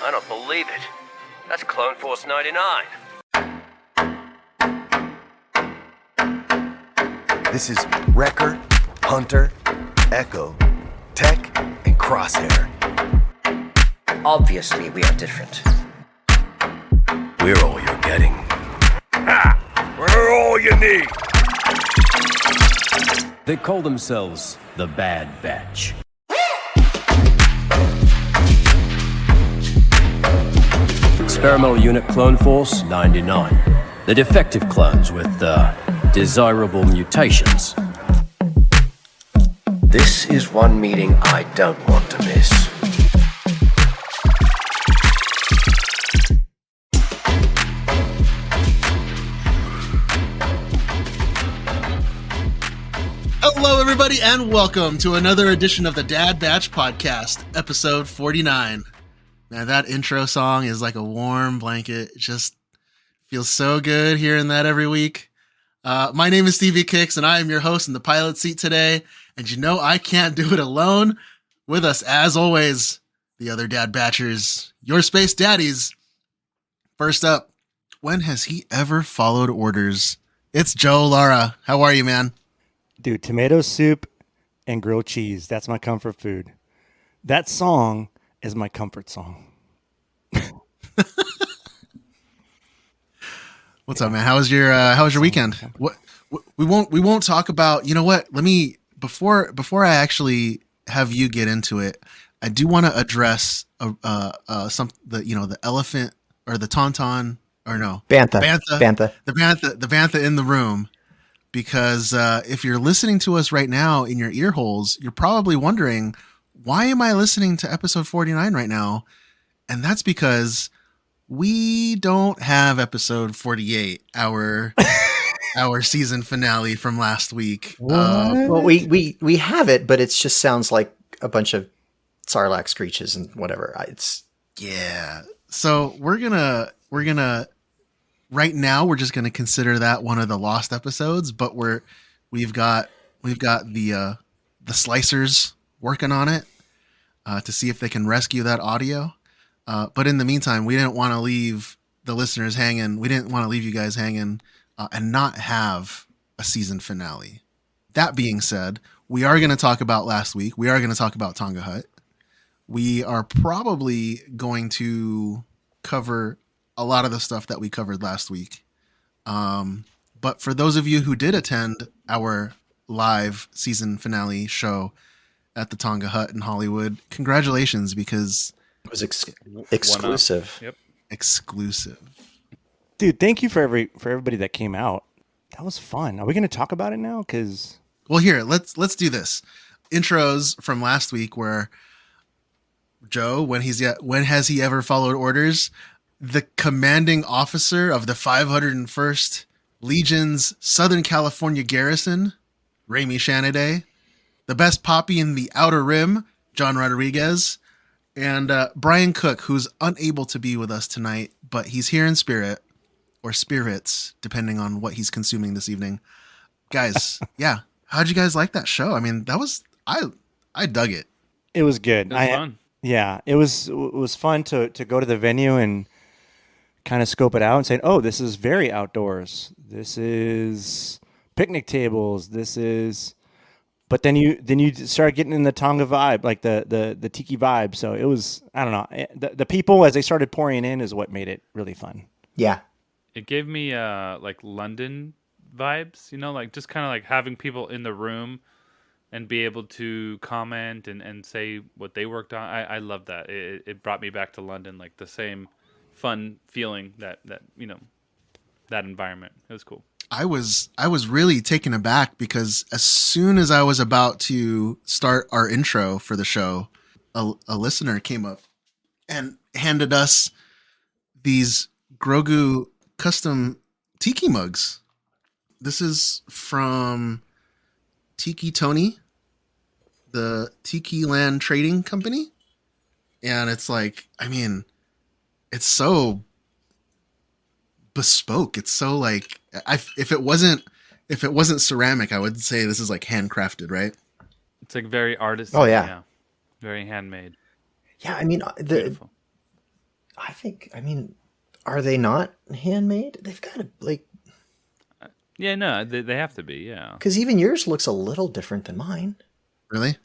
I don't believe it. That's Clone Force 99. This is Wrecker, Hunter, Echo, Tech, and Crosshair. Obviously, we are different. We're all you're getting. Ha! We're all you need! They call themselves the Bad Batch. Experimental Unit Clone Force 99. The defective clones with desirable mutations. This is one meeting I don't want to miss. Hello, everybody, and welcome to another edition of the Dad Batch Podcast, episode 49. Man, that intro song is like a warm blanket. It just feels so good hearing that every week. My name is Stevie Kicks, and I am your host in the pilot seat today. And you know I can't do it alone. With us, as always, the other Dad Batchers, your space daddies. First up, when has he ever followed orders? It's Joe Lara. How are you, man? Dude, tomato soup and grilled cheese. That's my comfort food. That song is my comfort song. What's up, man? How was your weekend? What we won't talk about. You know what? Let me before I actually have you get into it. I do want to address the elephant or the tauntaun or no Bantha the bantha in the room. Because if you're listening to us right now in your ear holes, you're probably wondering, why am I listening to episode 49 right now? And that's because we don't have episode 48, our season finale from last week. Well, we have it, but it just sounds like a bunch of Sarlacc screeches and whatever. So we're gonna. Right now, we're just going to consider that one of the lost episodes, but we've got the slicers working on it to see if they can rescue that audio. But in the meantime, we didn't want to leave the listeners hanging. We didn't want to leave you guys hanging and not have a season finale. That being said, we are going to talk about last week. We are going to talk about Tonga Hut. We are probably going to cover a lot of the stuff that we covered last week. But for those of you who did attend our live season finale show at the Tonga Hut in Hollywood, congratulations, because it was exclusive. Yep. Exclusive. Dude, thank you for everybody that came out. That was fun. Are we going to talk about it now? Well, here, let's do this. Intros from last week where Joe, when has he ever followed orders? The commanding officer of the 501st Legion's Southern California Garrison, Rami Shanaday, the best poppy in the Outer Rim, John Rodriguez, and Brian Cook, who's unable to be with us tonight, but he's here in spirit, or spirits, depending on what he's consuming this evening. Guys, yeah, how'd you guys like that show? I mean, I dug it. It was good. It was fun. Yeah, it was fun to go to the venue and kind of scope it out and say, oh, this is very outdoors. This is picnic tables. But then you start getting in the Tonga vibe, like the tiki vibe. So it was, I don't know, the people as they started pouring in is what made it really fun. Yeah. It gave me like London vibes, like just kind of like having people in the room and be able to comment and say what they worked on. I love that. It brought me back to London, like the same fun feeling that that environment. It was cool. I was really taken aback because as soon as I was about to start our intro for the show, a listener came up and handed us these Grogu custom tiki mugs. This is from Tiki Tony, the Tiki Land Trading Company. And it's like, I mean, it's so bespoke. It's so like, if it wasn't ceramic, I would say this is like handcrafted, right? It's like very artistic. Oh yeah. Very handmade. Yeah, I mean, I mean, are they not handmade? They've got to, like, Yeah, no, they have to be. Yeah. because even yours looks a little different than mine. Really?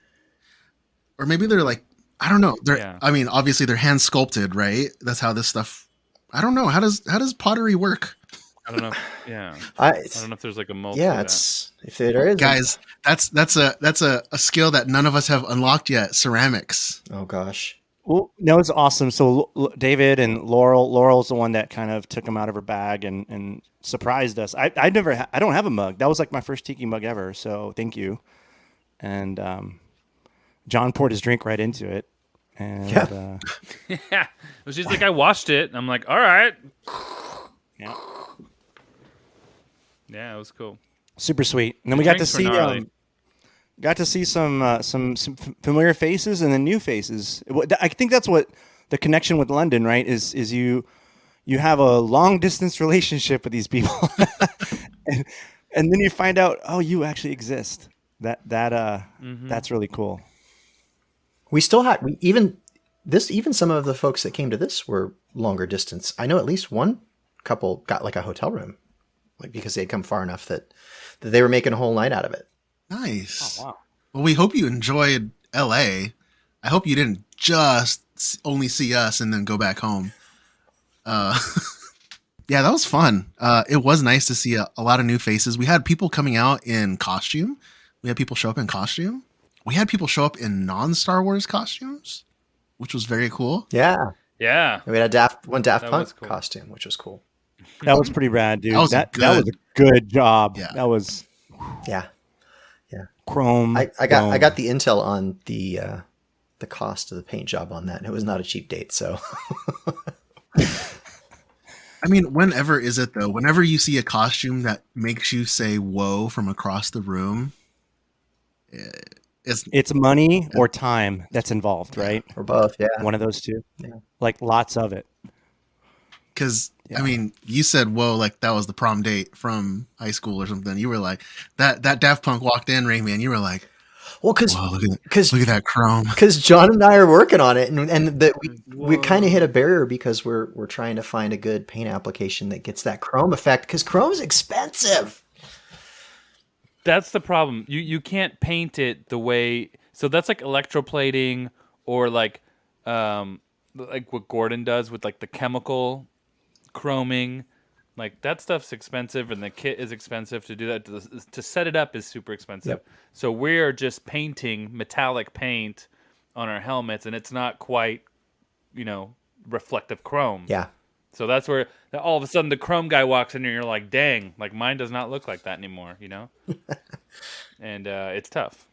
Or maybe they're like, I don't know. They're Yeah. I mean, obviously they're hand sculpted, right? That's how this stuff. I don't know. How does pottery work? I don't know. Yeah. I I don't know if there's like a mold. yeah, for that. it's if there is Guys, that's a skill that none of us have unlocked yet. Ceramics. Oh gosh. Well, no, it's awesome. So David and Laurel's the one that kind of took him out of her bag and surprised us. I don't have a mug. That was like my first tiki mug ever. So thank you. And John poured his drink right into it. And Yeah. Yeah. She's like, I washed it. I'm like, all right. yeah, Yeah, it was cool. super sweet. And then we got to drinks were see gnarly. some familiar faces and then new faces. I think that's what the connection with London, right? Is you have a long distance relationship with these people, and then you find out, oh, you actually exist. That's really cool. We still had even some of the folks that came to this were longer distance. I know at least one couple got like a hotel room, like because they had come far enough that they were making a whole night out of it. Nice. Oh, wow. Well, we hope you enjoyed LA. I hope you didn't just only see us and then go back home. Yeah, that was fun. It was nice to see a lot of new faces. We had people coming out in costume. We had people show up in costume. We had people show up in non-Star Wars costumes, which was very cool. Yeah. Yeah. We had a Daft That Punk was cool. costume, which was cool. That was pretty rad, dude. That was That good. was a good job. Yeah. That was Yeah. chrome. I got the intel on the cost of the paint job on that, and it was not a cheap date. So I mean, whenever is it though? Whenever you see a costume that makes you say "whoa" from across the room, It's money or time that's involved, right? or both. Yeah. One of those two. Yeah. Like lots of it. because I mean, you said "whoa" like that was the prom date from high school or something. You were like that Daft Punk walked in, Rayman. You were like, Well, because "Whoa, look at that chrome." John and I are working on it, and that we kind of hit a barrier because we're trying to find a good paint application that gets that chrome effect because chrome's expensive. That's the problem. You can't paint it the way. So that's like electroplating or like what Gordon does with like the chemical chroming. Like that stuff's expensive, and the kit is expensive to do that. To set it up is super expensive. Yep. So we're just painting metallic paint on our helmets, and it's not quite, reflective chrome. Yeah. So that's where all of a sudden the chrome guy walks in, and you're like, "Dang! Like mine does not look like that anymore," And it's tough.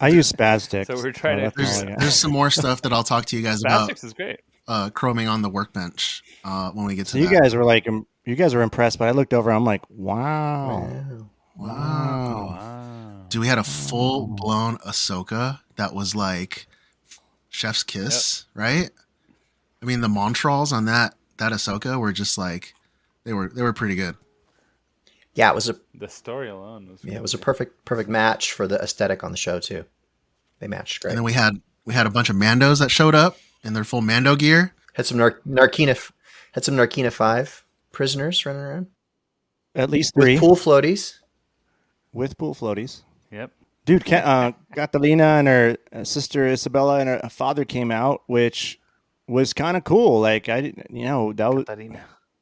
I use Spaztics. So we're trying to- There's some more stuff that I'll talk to you guys about Plastics is great. chroming on the workbench when we get to So that. you guys were impressed, but I looked over. I'm like, wow. Dude, we had a full blown Ahsoka that was like chef's kiss, right? I mean, the Montrals on that Ahsoka were just like they were pretty good. Yeah, it was The story alone was. it was a perfect match for the aesthetic on the show too. They matched great. And then we had a bunch of Mandos that showed up in their full Mando gear. Had some Narkina 5 prisoners running around At least 3 with pool floaties. with pool floaties. Yep. Dude, Catalina and her sister Isabella and her father came out, which was kind of cool. Like that was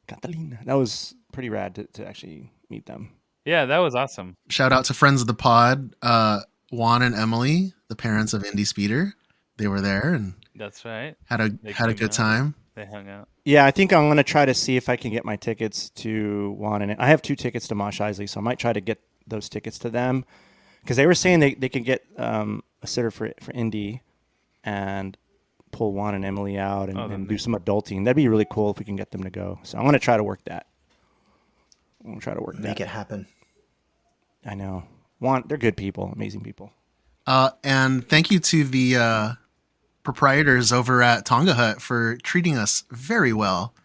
Catalina. That was pretty rad to actually meet them. Yeah, that was awesome. Shout out to friends of the pod, Juan and Emily, the parents of Indy Speeder. They were there and That's right. had a came good out. time. They hung out. Yeah, I think I'm gonna try to see if I can get my tickets to Juan and I have 2 tickets to Mosh Isley, so I might try to get those tickets to them because they were saying they could get a sitter for Indy and pull Juan and Emily out and do some adulting. That'd be really cool if we can get them to go. So I'm gonna try to work that. Make it happen. I know. They're good people, amazing people. And thank you to the proprietors over at Tonga Hut for treating us very well.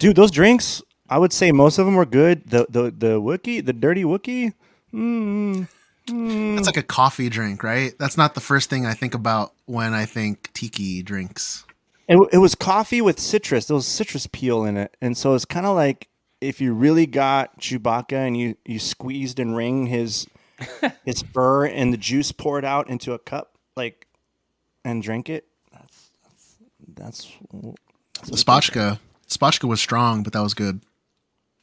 Dude, those drinks, I would say most of them were good. The Wookiee, the dirty Wookiee. It's like a coffee drink, right? That's not the first thing I think about when I think tiki drinks. It was coffee with citrus. There was citrus peel in it, and so it's kind of like if you really got Chewbacca and you squeezed and wring his fur and the juice poured out into a cup, like, and drank it. That's The spatchka. Spatchka was strong, but that was good.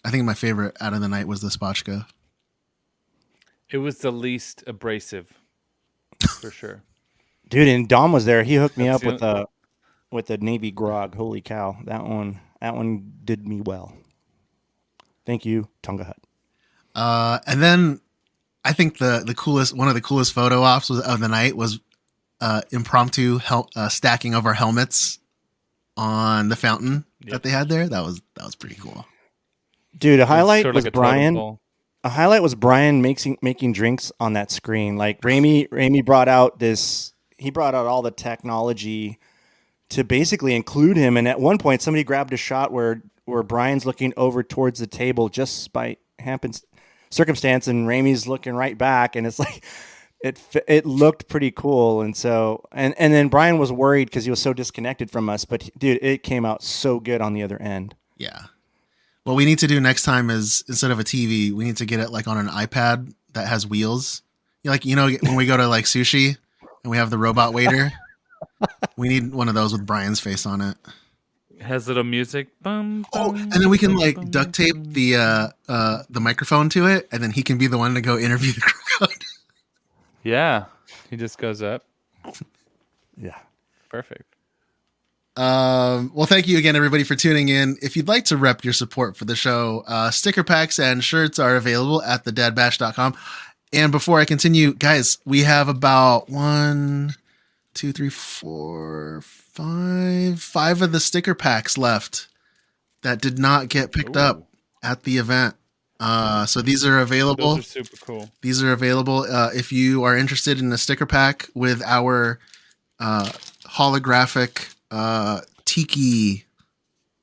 I think my favorite out of the night was the spatchka. It was the least abrasive, for sure. Dude, and Dom was there. He hooked me That's up with the Navy grog. Holy cow, that one did me well. Thank you, Tonga Hut. And then I think one of the coolest photo ops of the night was impromptu stacking of our helmets on the fountain that they had there. That was pretty cool. Dude, a highlight sort of was like a totem Brian. pole. A highlight was Brian making drinks on that screen. Like Ramey brought out he brought out all the technology to basically include him. And at one point, somebody grabbed a shot where Brian's looking over towards the table just by circumstance, and Ramey's looking right back, and it's like it looked pretty cool. And so and then Brian was worried because he was so disconnected from us. But dude, it came out so good on the other end. Yeah. What we need to do next time is instead of a TV, we need to get it like on an iPad that has wheels. Like, when we go to like sushi and we have the robot waiter, we need one of those with Brian's face on it. Has little music. Bum, Oh, bum, and then we can like bum, duct tape the microphone to it, and then he can be the one to go interview the crowd. Yeah, he just goes up. Yeah. Perfect. Well, thank you again, everybody, for tuning in. If you'd like to rep your support for the show, sticker packs and shirts are available at thedadbash.com. And before I continue, guys, we have about 1, 2, 3, 4, 5 of the sticker packs left that did not get picked up at the event. So these are available. Those are super cool. These are available. If you are interested in a sticker pack with our holographic tiki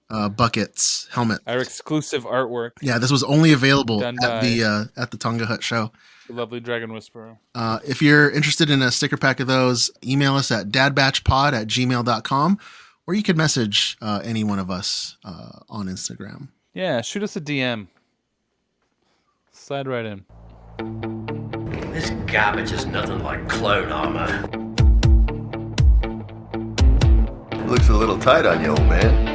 buckets helmet. Our exclusive artwork. Yeah, this was only available Done at the Tonga Hut show. The lovely Dragon Whisperer. If you're interested in a sticker pack of those, email us at dadbatchpod@gmail.com, or you could message any one of us on Instagram. Yeah, shoot us a DM. Slide right in. This garbage is nothing like clone armor. Looks a little tight on you, old man.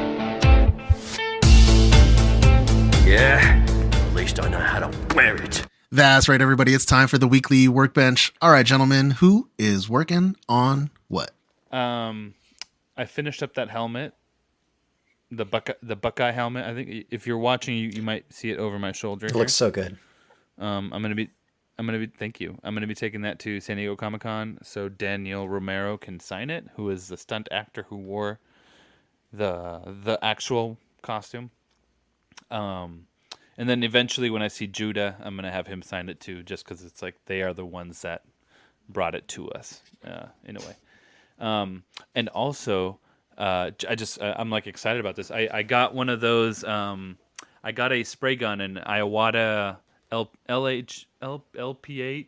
Yeah, at least I know how to wear it. That's right, everybody. It's time for the weekly workbench. All right, gentlemen, who is working on what? I finished up that helmet, the Buckeye helmet. I think if you're watching, you might see it over my shoulder. It looks so good. I'm gonna be. Thank you. I'm gonna be taking that to San Diego Comic-Con so Daniel Romero can sign it, who is the stunt actor who wore the actual costume. And then eventually, when I see Judah, I'm gonna have him sign it too, just because it's like they are the ones that brought it to us in a way. And also, I'm like excited about this. I got one of those. I got a spray gun, an Iwata LPH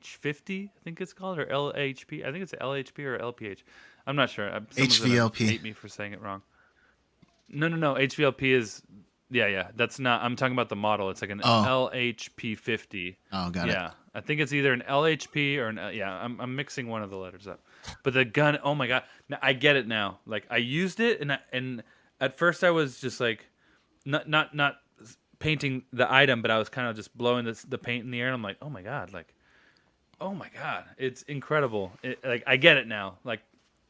50, I think it's called, or LHP. I think it's LHP or LPH. I'm not sure. Someone's gonna HVLP. hate me for saying it wrong. No. HVLP is. Yeah. That's not. I'm talking about the model. It's like an LHP 50. Oh, got it. Yeah, I think it's either an LHP or an. Yeah, I'm mixing one of the letters up. But the gun. Oh my god! Now, I get it now. Like I used it, and at first I was just like, not painting the item, but I was kind of just blowing the paint in the air. And I'm like, oh my god! Like, oh my god! It's incredible. Like I get it now. Like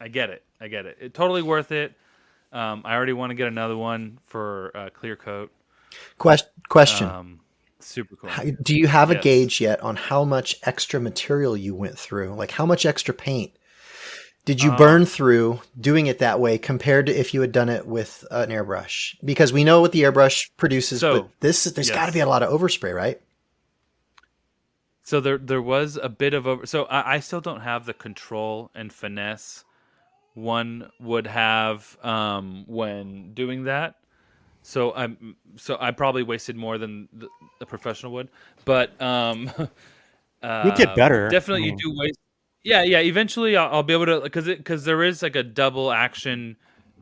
I get it. It's totally worth it. I already want to get another one for clear coat. Question. Super cool. Do you have a Yes. gauge yet on how much extra material you went through? Like how much extra paint did you burn through doing it that way compared to if you had done it with an airbrush? Because we know what the airbrush produces, but there's got to be a lot of overspray, right? So there was a bit of over. So I still don't have the control and finesse one would have when doing that. So I probably wasted more than the professional would. But You'll get better. Definitely, you do waste. Yeah. Eventually, I'll be able to because there is like a double action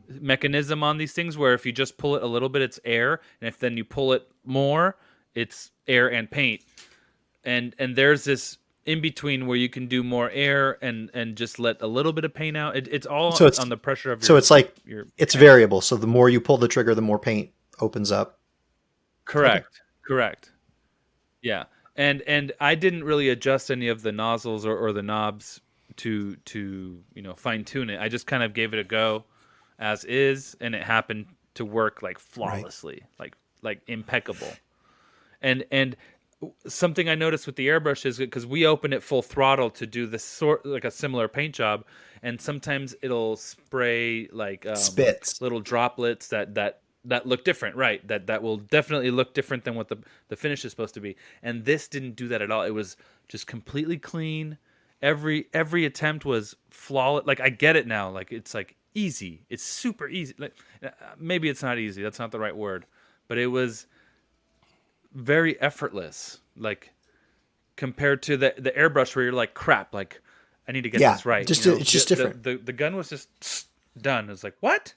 mechanism on these things where if you just pull it a little bit, it's air, and if then you pull it more, it's air and paint. And there's this in between where you can do more air and just let a little bit of paint out. It's all So it's on the pressure of your. So it's like your it's variable. So the more you pull the trigger, the more paint opens up. Correct. Correct. Yeah. And I didn't really adjust any of the nozzles or the knobs to fine tune it. I just kind of gave it a go as is, and it happened to work like flawlessly, like impeccable. And something I noticed with the airbrush is because we open it full throttle to do this sort like a similar paint job, and sometimes it'll spray like Spits. little droplets that look different, right? That will definitely look different than what the finish is supposed to be. And this didn't do that at all. It was just completely clean. Every attempt was flawless. Like I get it now. Like it's like easy. It's super easy. Like maybe it's not easy. That's not the right word, but it was very effortless. Like compared to the airbrush where you're like, crap. Like I need to get this right. Just it's just different. The gun was just done. It's like what?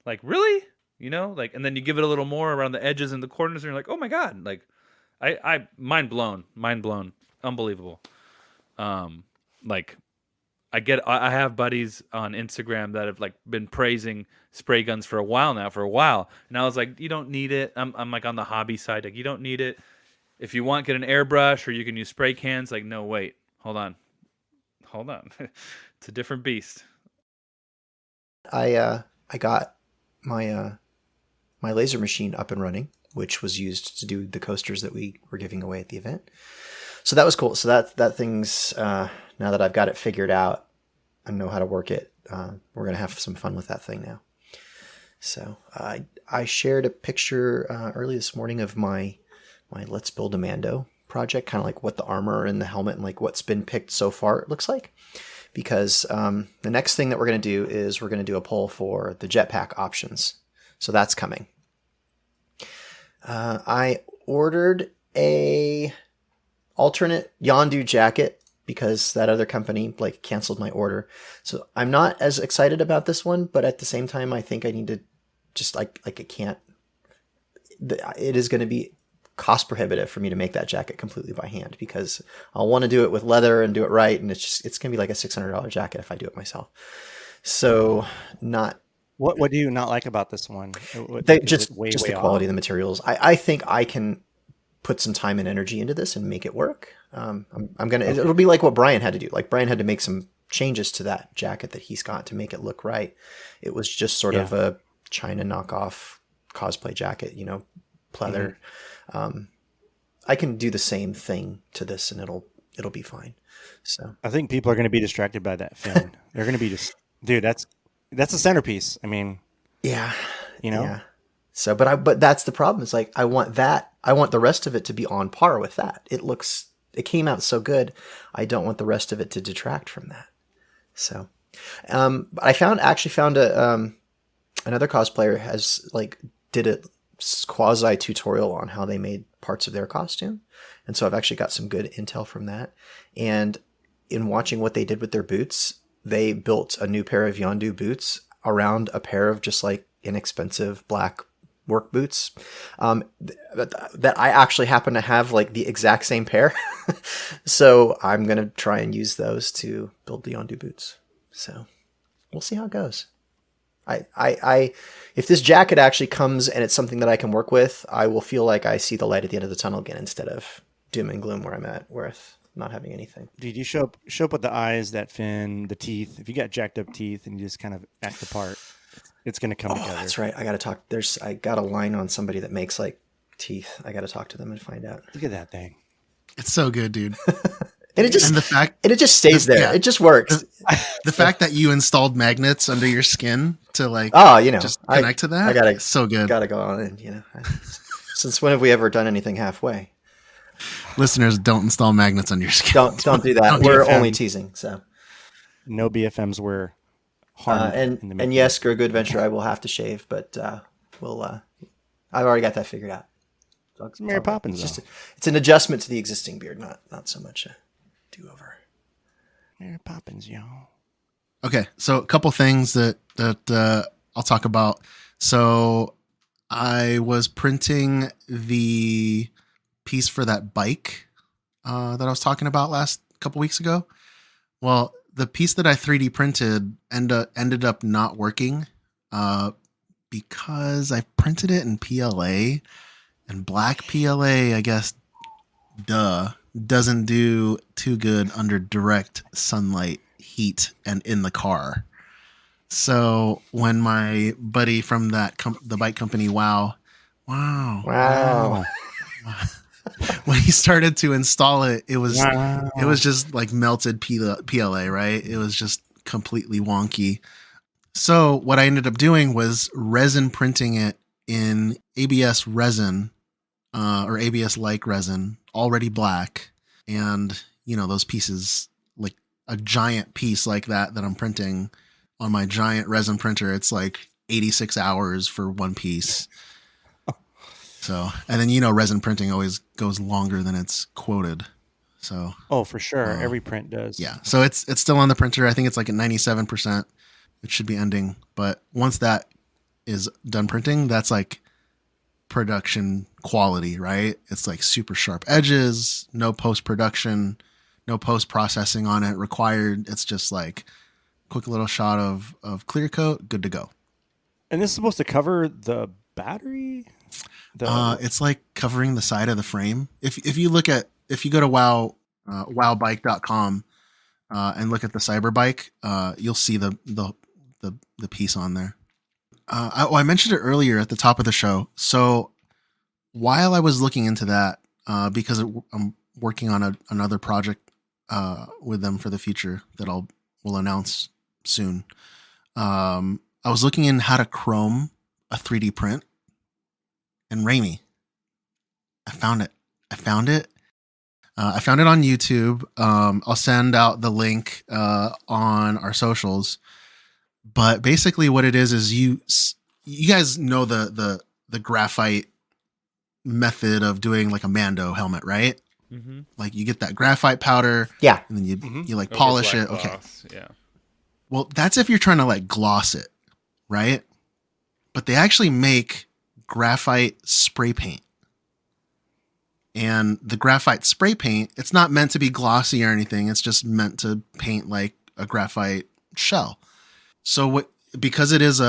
Like really? Like, and then you give it a little more around the edges and the corners, and you're like, oh my god, like, I mind blown, unbelievable. Like, I have buddies on Instagram that have like been praising spray guns for a while, and I was like, you don't need it. I'm like on the hobby side, like you don't need it. If you want, get an airbrush, or you can use spray cans. Like, no, wait, hold on, it's a different beast. I got my laser machine up and running, which was used to do the coasters that we were giving away at the event. So that was cool. So that thing's now that I've got it figured out and know how to work it, we're gonna have some fun with that thing now. So I shared a picture early this morning of my Let's Build a Mando project, kind of like what the armor and the helmet and like what's been picked so far it looks like. Because the next thing that we're going to do is we're going to do a poll for the jetpack options. So that's coming. I ordered a alternate Yondu jacket because that other company like canceled my order. So I'm not as excited about this one, but at the same time, I think I need to just like it can't. It is going to be cost prohibitive for me to make that jacket completely by hand because I'll want to do it with leather and do it right, and it's going to be like a $600 jacket if I do it myself. So not. What do you not like about this one? Just the quality of the materials. I think I can put some time and energy into this and make it work. It'll be like what Brian had to do. Like Brian had to make some changes to that jacket that he's got to make it look right. It was just sort of a China knockoff cosplay jacket, pleather. Mm-hmm. I can do the same thing to this and it'll be fine. So I think people are going to be distracted by that fin. They're going to be just, dude, that's a centerpiece. I mean, yeah. So, but that's the problem. It's like, I want the rest of it to be on par with that. It came out so good. I don't want the rest of it to detract from that. So, I actually found another cosplayer has like did a quasi tutorial on how they made parts of their costume. And so I've actually got some good intel from that. And in watching what they did with their boots, they built a new pair of Yondu boots around a pair of just like inexpensive black work boots that I actually happen to have like the exact same pair. So I'm going to try and use those to build the Yondu boots. So we'll see how it goes. If this jacket actually comes and it's something that I can work with, I will feel like I see the light at the end of the tunnel again instead of doom and gloom where I'm at with not having anything. Dude, you show up with the eyes, that fin, the teeth. If you got jacked up teeth and you just kind of act the part, it's going to come together. That's right. I got to talk. I got a line on somebody that makes like teeth. I got to talk to them and find out. Look at that thing. It's so good, dude. And it just stays there. Yeah. It just works. The fact that you installed magnets under your skin to like, just connect to that. I gotta so good. Gotta go on and since when have we ever done anything halfway? Listeners, don't install magnets on your skin. Don't do that. We're only teasing. So no BFMs were harmed. And yes, for a good adventure, I will have to shave, but we'll. I've already got that figured out. It's Mary Poppins. It's an adjustment to the existing beard, not so much a do-over. Mary Poppins, y'all. Okay, so a couple things that I'll talk about. So I was printing the piece for that bike that I was talking about last couple weeks ago. Well, the piece that I 3D printed ended up not working because I printed it in PLA, and black PLA, I guess, doesn't do too good under direct sunlight, heat, and in the car. So when my buddy from the bike company, wow, Wow. when he started to install it, it was Wow. just like melted PLA, right? It was just completely wonky. So what I ended up doing was resin printing it in ABS resin, or ABS like resin, already black, and those pieces, like a giant piece like that I'm printing on my giant resin printer. It's like 86 hours for one piece. So, and then resin printing always goes longer than it's quoted. So, Oh, for sure. Every print does. yeah. So it's still on the printer. I think it's like at 97%. It should be ending. But once that is done printing, that's like production quality, right? It's like super sharp edges, no post-production, no post-processing on it required. It's just like quick little shot of clear coat, good to go. And this is supposed to cover the battery? It's like covering the side of the frame. If you go to wowbike.com and look at the Cyberbike, you'll see the piece on there. I mentioned it earlier at the top of the show. So while I was looking into that, because I'm working on another project with them for the future that we'll announce soon. I was looking in how to chrome a 3D print. And Raimi, I found it. I found it on YouTube. I'll send out the link on our socials. But basically, what it is you guys know the graphite method of doing like a Mando helmet, right? Mm-hmm. Like you get that graphite powder, Yeah. and then you like Over polish black it. Okay, gloss, yeah. well, that's if you're trying to like gloss it, right? But they actually make graphite spray paint. And the graphite spray paint, it's not meant to be glossy or anything. It's just meant to paint like a graphite shell. So because it is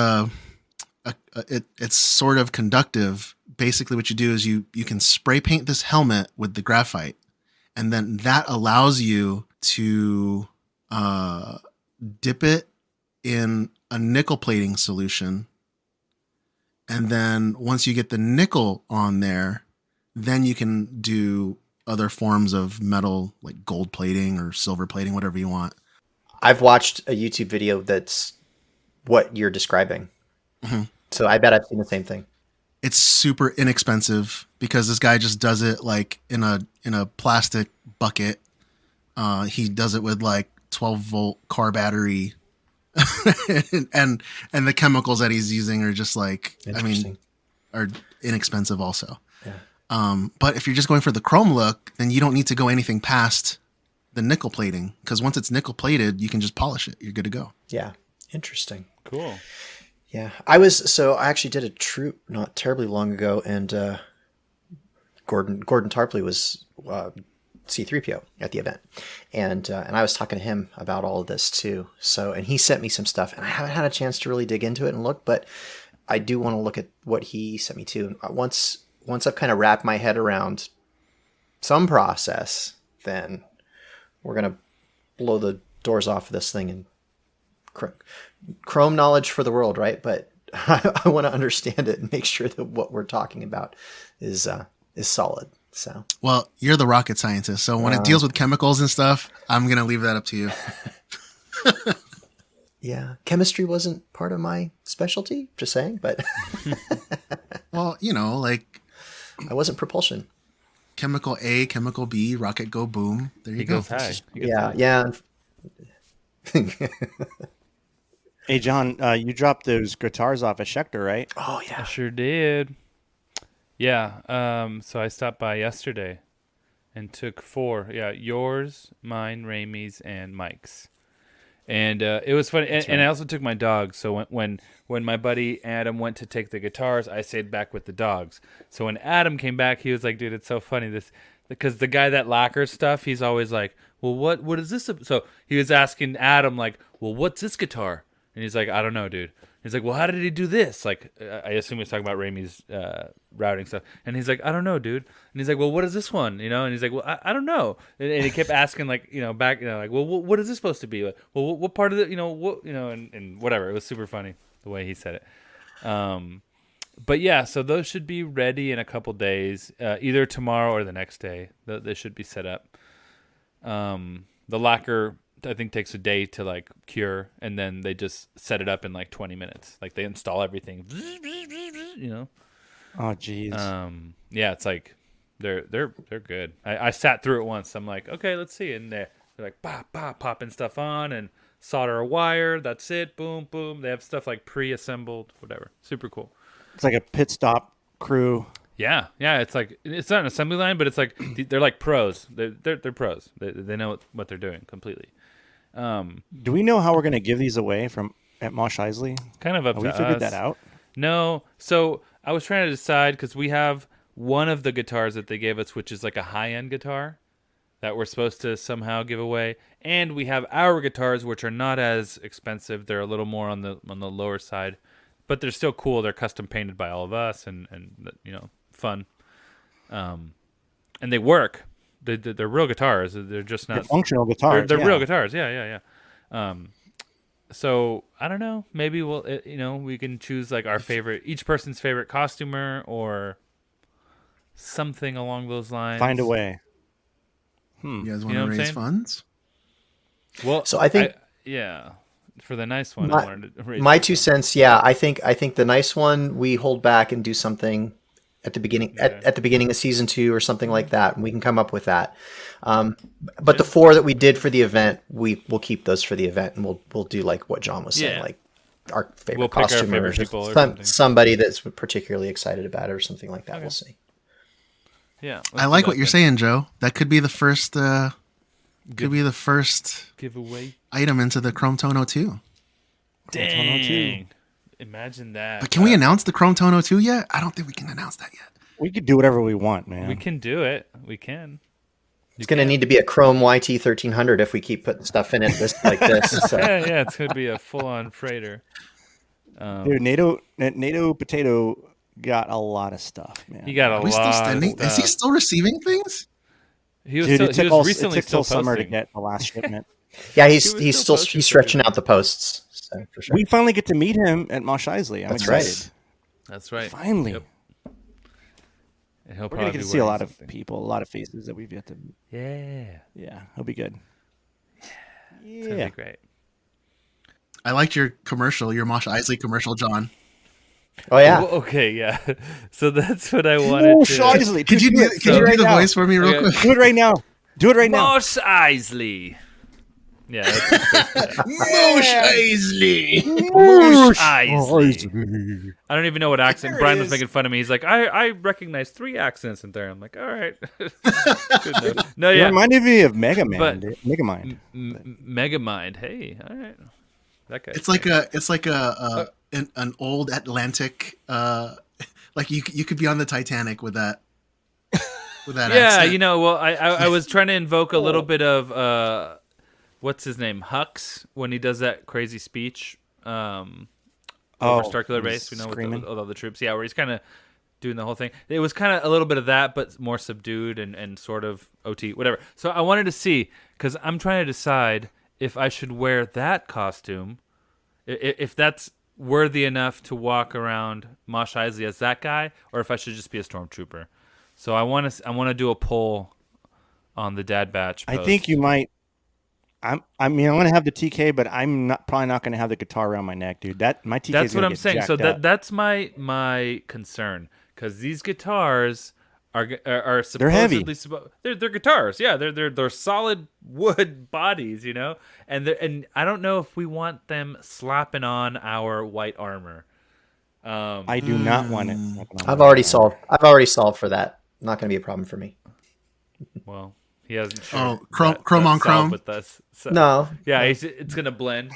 it's sort of conductive, basically what you do is you can spray paint this helmet with the graphite, and then that allows you to dip it in a nickel plating solution. And then once you get the nickel on there, then you can do other forms of metal, like gold plating or silver plating, whatever you want. I've watched a YouTube video that's what you're describing. Mm-hmm. So I bet I've seen the same thing. It's super inexpensive because this guy just does it like in a plastic bucket. He does it with like 12-volt car battery. and the chemicals that he's using are just like, are inexpensive also. Yeah. But if you're just going for the chrome look, then you don't need to go anything past the nickel plating, because once it's nickel plated, you can just polish it. You're good to go. Yeah. Interesting. Cool. Yeah. I actually did a troop not terribly long ago, and Gordon Tarpley was C-3PO at the event, and I was talking to him about all of this too. So, and he sent me some stuff, and I haven't had a chance to really dig into it and look, but I do want to look at what he sent me too. And once I've kind of wrapped my head around some process, then we're gonna blow the doors off of this thing and chrome knowledge for the world, right? But I want to understand it and make sure that what we're talking about is solid. So, well, you're the rocket scientist, so when it deals with chemicals and stuff, I'm gonna leave that up to you. Yeah, chemistry wasn't part of my specialty. Just saying, but well, like I wasn't propulsion. Chemical A, chemical B, rocket go boom. There you go. Goes high. He goes Yeah, high. yeah. Hey, John, you dropped those guitars off at Schecter, right? Oh I yeah. sure did. Yeah. So I stopped by yesterday and took 4. Yeah, yours, mine, Ramey's, and Mike's. And it was funny. And I also took my dogs. So when my buddy Adam went to take the guitars, I stayed back with the dogs. So when Adam came back, he was like, "Dude, it's so funny this." Because the guy that lacquers stuff, he's always like, "Well, what is this?" So he was asking Adam, like, "Well, what's this guitar?" And he's like, "I don't know, dude." He's like, "Well, how did he do this?" Like, I assume he's talking about Ramey's routing stuff. And he's like, "I don't know, dude." And he's like, "Well, what is this one?" You know? And he's like, "Well, I don't know." And he kept asking, like, back, like, "Well, what is this supposed to be?" Like, "Well, what part of it, and whatever. It was super funny the way he said it. But yeah, so those should be ready in a couple days, either tomorrow or the next day. They should be set up. The lacquer, I think, takes a day to like cure, and then they just set it up in like 20 minutes. Like they install everything, Oh, geez. Yeah, it's like they're good. I sat through it once. I'm like, okay, let's see, and they're like popping stuff on and solder a wire. That's it. Boom, boom. They have stuff like pre-assembled, whatever. Super cool. It's like a pit stop crew. Yeah. It's like it's not an assembly line, but it's like they're like pros. They're pros. They know what they're doing completely. Do we know how we're going to give these away at Mosh Isley? Kind of up Have to we figured us. that out? No. So I was trying to decide because we have one of the guitars that they gave us, which is like a high-end guitar that we're supposed to somehow give away, and we have our guitars, which are not as expensive. They're a little more on the lower side, but they're still cool. They're custom painted by all of us, and fun. And they work. They're real guitars. They're just not They're functional guitars. They're real guitars. Yeah. So I don't know. Maybe we can choose like our favorite, each person's favorite costumer or something along those lines. Find a way. You guys want to raise funds? Well, So I think for the nice one, I wanted to raise my 2 cents. Yeah, I think the nice one we hold back and do something at the beginning at the beginning of season 2 or something like that, and we can come up with that. But the 4 that we did for the event, we'll keep those for the event, and we'll do like what John was saying, like our favorite We'll pick our costumer, favorite people or something. somebody that's particularly excited about it or something like that. Okay. We'll see. Yeah, I like what you're saying, Joe. That could be the first. Could be the first giveaway item into the Chrome Tono 2. Dang! Imagine that. But can we announce the Chrome Tono 2 yet? I don't think we can announce that yet. We could do whatever we want, man. We can do it. We can. It's going to need to be a Chrome YT 1300 if we keep putting stuff in it like this. So. Yeah, it's going to be a full-on freighter. Dude, NATO Potato got a lot of stuff, man. He got a Are we lot. still sending? Is he still receiving things? He was, Dude, still, it he took was recently it took still till summer to posting. get the last shipment. Yeah, was he's still still posting stretching for out the posts. So for sure. We finally get to meet him at Mosh Isley. I'm That's excited. right. That's right. Finally. Yep. And he'll We're probably going to get to be see a wearing lot of something. people, a lot of faces that we've yet to. Yeah. Yeah, he'll be good. It's going to be great. I liked your commercial, your Mosh Isley commercial, John. Oh yeah. Well, okay, yeah. So that's what I wanted Mosh to... Isley. Could you do the voice for me real Okay. quick? Do it right now. Do it right now. Mosh Isley. Yeah. That's Mosh Isley. Mosh Isley. I don't even know what accent. There it Brian was is. making fun of me. He's like, I recognize 3 accents in there. I'm like, all right. Good enough. No, It yeah. reminded me of Mega Man. But- dude. Megamind. Megamind. Hey, all right. That guy. It's like an old Atlantic. Like you could be on the Titanic with that. With that Yeah, accent. well, I was trying to invoke a little bit of what's his name, Hux, when he does that crazy speech over Starkiller Base. he's We know screaming. with all the troops. Yeah, where he's kind of doing the whole thing. It was kind of a little bit of that, but more subdued and sort of OT, whatever. So I wanted to see, because I'm trying to decide if I should wear that costume, if that's worthy enough to walk around Mosh Isley as that guy, or if I should just be a stormtrooper. So I want to do a poll on the Dad Batch post. I think you might. I'm going to have the TK, but I'm probably not going to have the guitar around my neck, dude. My TK. That's is what gonna I'm get saying. jacked So up. that's my concern, because these guitars are supposedly They're heavy. They're guitars. Yeah, they're solid wood bodies, and I don't know if we want them slapping on our white armor. I do not want it. I've already solved for that. Not going to be a problem for me. Well, He hasn't shared Chrome on salve Chrome? with us. So, No. yeah, it's gonna blend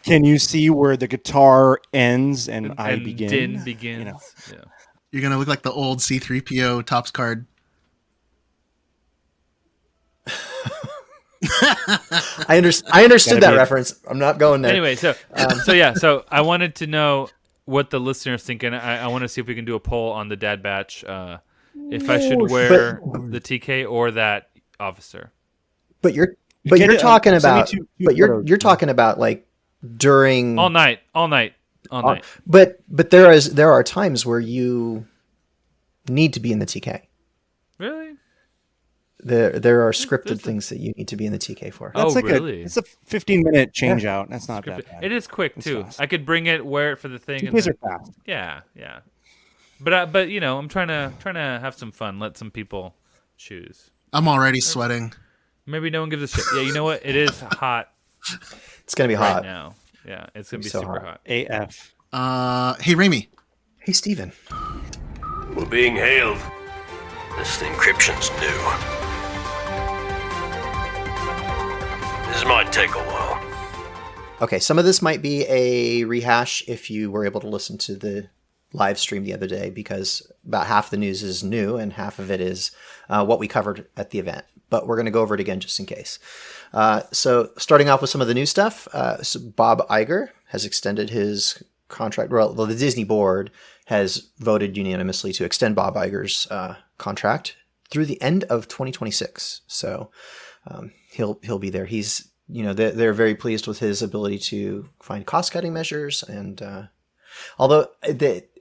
Can you see where the guitar ends and I and begin? Din begins. You know. Yeah. You're gonna look like the old C3PO Topps card. I understood Gotta that be- reference. I'm not going there. Anyway, so I wanted to know what the listeners think, and I want to see if we can do a poll on the Dad Batch. If I should wear the TK or that officer. But you're Get it, talking send me about two you're photos. talking about like during All night. But there are times where you need to be in the TK. Really? There are scripted things that you need to be in the TK for. Oh, That's like really? it's a 15-minute change out. That's not that bad. It is quick too. fast. I could bring it, wear it for the thing. TKs are fast. Yeah. But you know, I'm trying to have some fun. Let some people choose. I'm already sweating. Maybe no one gives a shit. Yeah, you know what? It is hot It's gonna be right hot. now. Yeah, it's gonna be so super hot. hot. AF. Hey, Raimi. Hey, Steven. We're being hailed. This encryption's new. This might take a while. Okay, some of this might be a rehash if you were able to listen to the live stream the other day, because about half the news is new and half of it is what we covered at the event. But we're going to go over it again just in case. So starting off with some of the new stuff, so Bob Iger has extended his contract. Well, the Disney board has voted unanimously to extend Bob Iger's contract through the end of 2026. So he'll be there. He's, they're very pleased with his ability to find cost-cutting measures, and although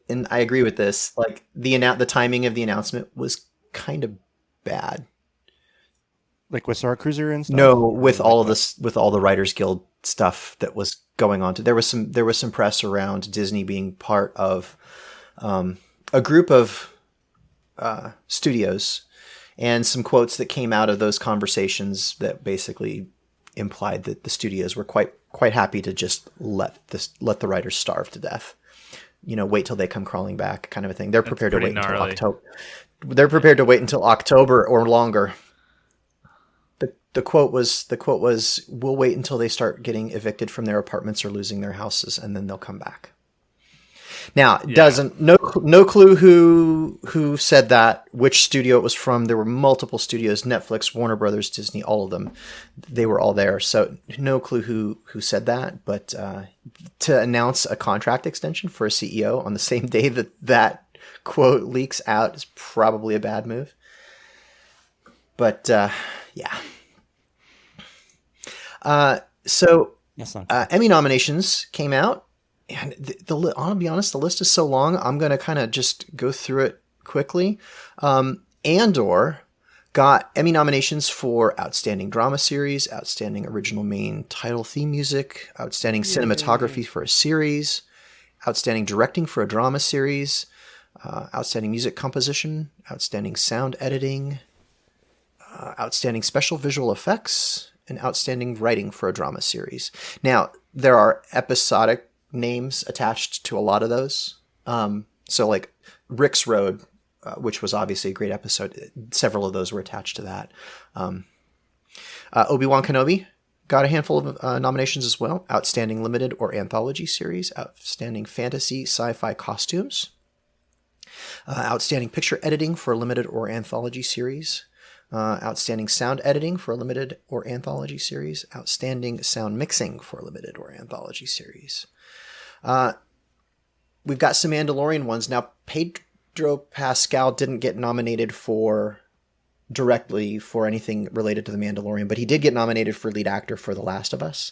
and I agree with this, like the timing of the announcement was kind of bad. Like with Star Cruiser and stuff? No, with all of this, with all the Writers Guild stuff that was going on, there was some press around Disney being part of a group of studios, and some quotes that came out of those conversations that basically implied that the studios were quite happy to just let the writers starve to death. Wait till they come crawling back, kind of a thing. They're prepared to wait until October. They're prepared to wait until October or longer. The quote was, "We'll wait until they start getting evicted from their apartments or losing their houses, and then they'll come back." Now, no clue who said that, which studio it was from. There were multiple studios: Netflix, Warner Brothers, Disney, all of them. They were all there, so no clue who said that. But to announce a contract extension for a CEO on the same day that quote leaks out is probably a bad move. But yeah. So Emmy nominations came out, and I'll be honest, the list is so long, I'm going to kind of just go through it quickly. Andor got Emmy nominations for Outstanding Drama Series, Outstanding Original Main Title Theme Music, Outstanding Cinematography for a Series, Outstanding Directing for a Drama Series, Outstanding Music Composition, Outstanding Sound Editing, Outstanding Special Visual Effects, and Outstanding Writing for a Drama Series. Now, there are episodic names attached to a lot of those. So like Rick's Road, which was obviously a great episode, several of those were attached to that. Obi-Wan Kenobi got a handful of nominations as well. Outstanding Limited or Anthology Series, Outstanding Fantasy Sci-Fi Costumes, Outstanding Picture Editing for a Limited or Anthology Series, Outstanding Sound Editing for a Limited or Anthology Series, Outstanding Sound Mixing for a Limited or Anthology Series. We've got some Mandalorian ones. Now, Pedro Pascal didn't get nominated directly for anything related to The Mandalorian, but he did get nominated for lead actor for The Last of Us.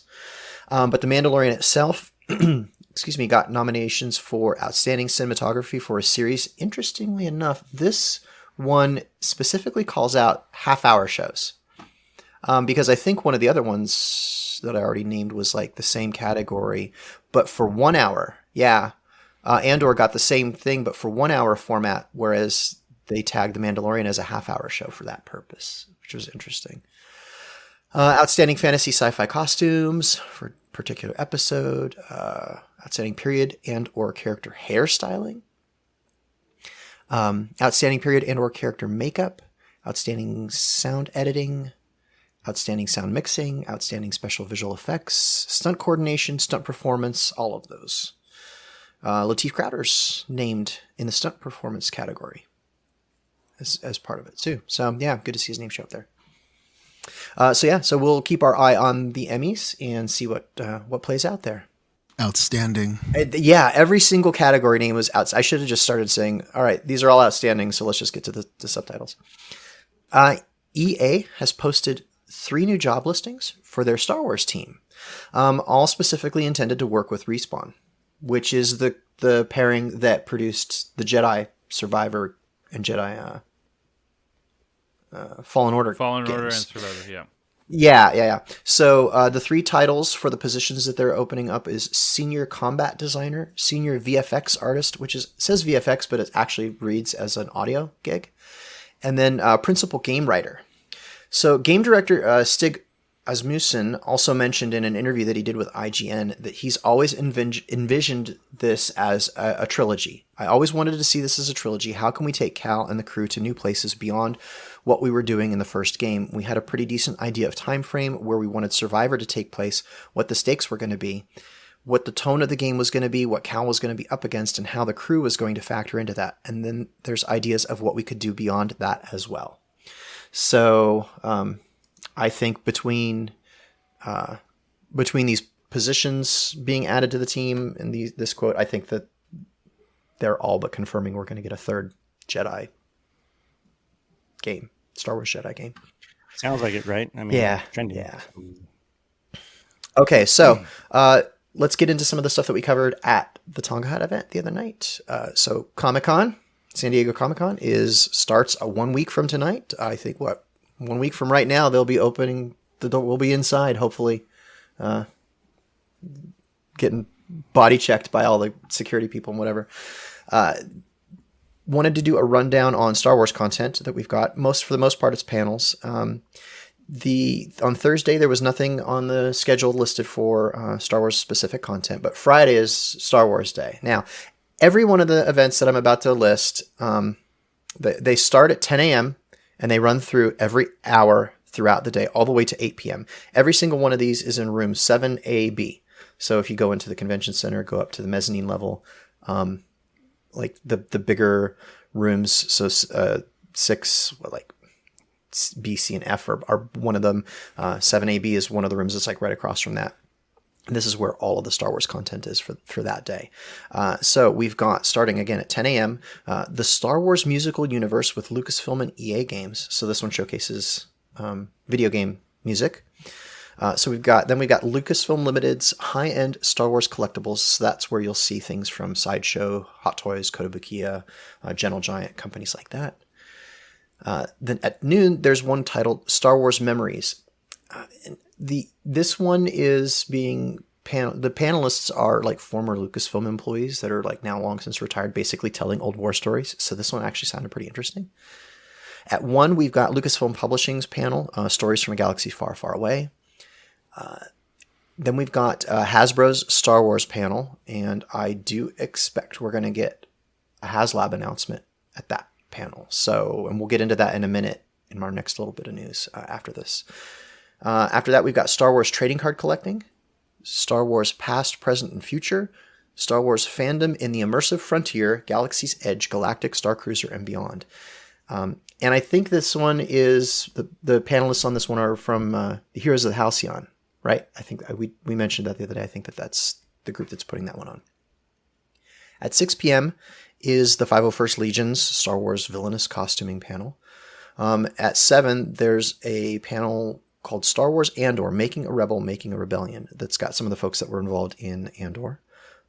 But The Mandalorian itself, got nominations for Outstanding Cinematography for a Series. Interestingly enough, this one specifically calls out half-hour shows, because I think one of the other ones that I already named was like the same category, but for 1 hour. Yeah, Andor got the same thing, but for 1 hour format, whereas they tagged The Mandalorian as a half-hour show for that purpose, which was interesting. Outstanding Fantasy Sci-Fi Costumes for a particular episode, Outstanding Period and or Character Hairstyling, Outstanding Period and or Character Makeup, outstanding sound editing, outstanding sound mixing, outstanding special visual effects, stunt coordination, stunt performance, all of those. Lateef Crowder's named in the stunt performance category as part of it too. So yeah, good to see his name show up there. So we'll keep our eye on the Emmys and see what plays out there. Outstanding. Yeah, every single category name was out. I should have just started saying, all right, these are all outstanding, so let's just get to the subtitles. EA has posted 3 new job listings for their Star Wars team, all specifically intended to work with Respawn, which is the pairing that produced the Jedi Survivor and Jedi Fallen Order Order and games. Survivor, yeah. Yeah. So the 3 titles for the positions that they're opening up is Senior Combat Designer, Senior VFX Artist, which says VFX, but it actually reads as an audio gig, and then Principal Game Writer. So game director Stig Asmussen also mentioned in an interview that he did with IGN that he's always envisioned this as a trilogy. I always wanted to see this as a trilogy. How can we take Cal and the crew to new places beyond what we were doing in the first game? We had a pretty decent idea of time frame, where we wanted Survivor to take place, what the stakes were going to be, what the tone of the game was going to be, what Cal was going to be up against, and how the crew was going to factor into that. And then there's ideas of what we could do beyond that as well. So I think between these positions being added to the team and this quote, I think that they're all but confirming we're going to get a third Jedi game, Star Wars Jedi game. Sounds like it, right? I mean, yeah, trending. yeah. Okay, so let's get into some of the stuff that we covered at the Tonga Hut event the other night. So Comic-Con, San Diego Comic-Con starts 1 week from tonight. I think 1 week from right now, they'll be opening the door. We'll be inside, hopefully, getting body checked by all the security people and whatever. Wanted to do a rundown on Star Wars content that we've got. For the most part, it's panels. On Thursday, there was nothing on the schedule listed for Star Wars specific content, but Friday is Star Wars Day. Now, every one of the events that I'm about to list, they start at 10 a.m. and they run through every hour throughout the day, all the way to 8 p.m. Every single one of these is in room 7AB. So if you go into the convention center, go up to the mezzanine level, like the bigger rooms, so 6, B, C, and F are one of them. 7AB is one of the rooms that's like right across from that. And this is where all of the Star Wars content is for that day. So we've got, starting again at 10 a.m., the Star Wars musical universe with Lucasfilm and EA games. So this one showcases video game music. So we've got Lucasfilm Limited's high-end Star Wars collectibles. So that's where you'll see things from Sideshow, Hot Toys, Kotobukiya, Gentle Giant, companies like that. Then at noon, there's one titled Star Wars Memories. This one is being the panelists are like former Lucasfilm employees that are like now long since retired, basically telling old war stories. So this one actually sounded pretty interesting. At 1, we've got Lucasfilm Publishing's panel, Stories from a Galaxy Far, Far Away. Then we've got Hasbro's Star Wars panel, and I do expect we're going to get a HasLab announcement at that panel. And we'll get into that in a minute in our next little bit of news after this. After that, we've got Star Wars trading card collecting, Star Wars past, present, and future, Star Wars fandom in the immersive frontier, Galaxy's Edge, Galactic, Star Cruiser, and beyond. And I think this one is, the panelists on this one are from the Heroes of the Halcyon, right? I think we mentioned that the other day. I think that's the group that's putting that one on. At 6 p.m. is the 501st Legion's Star Wars Villainous Costuming panel. At 7, there's a panel called Star Wars Andor, Making a Rebel, Making a Rebellion, that's got some of the folks that were involved in Andor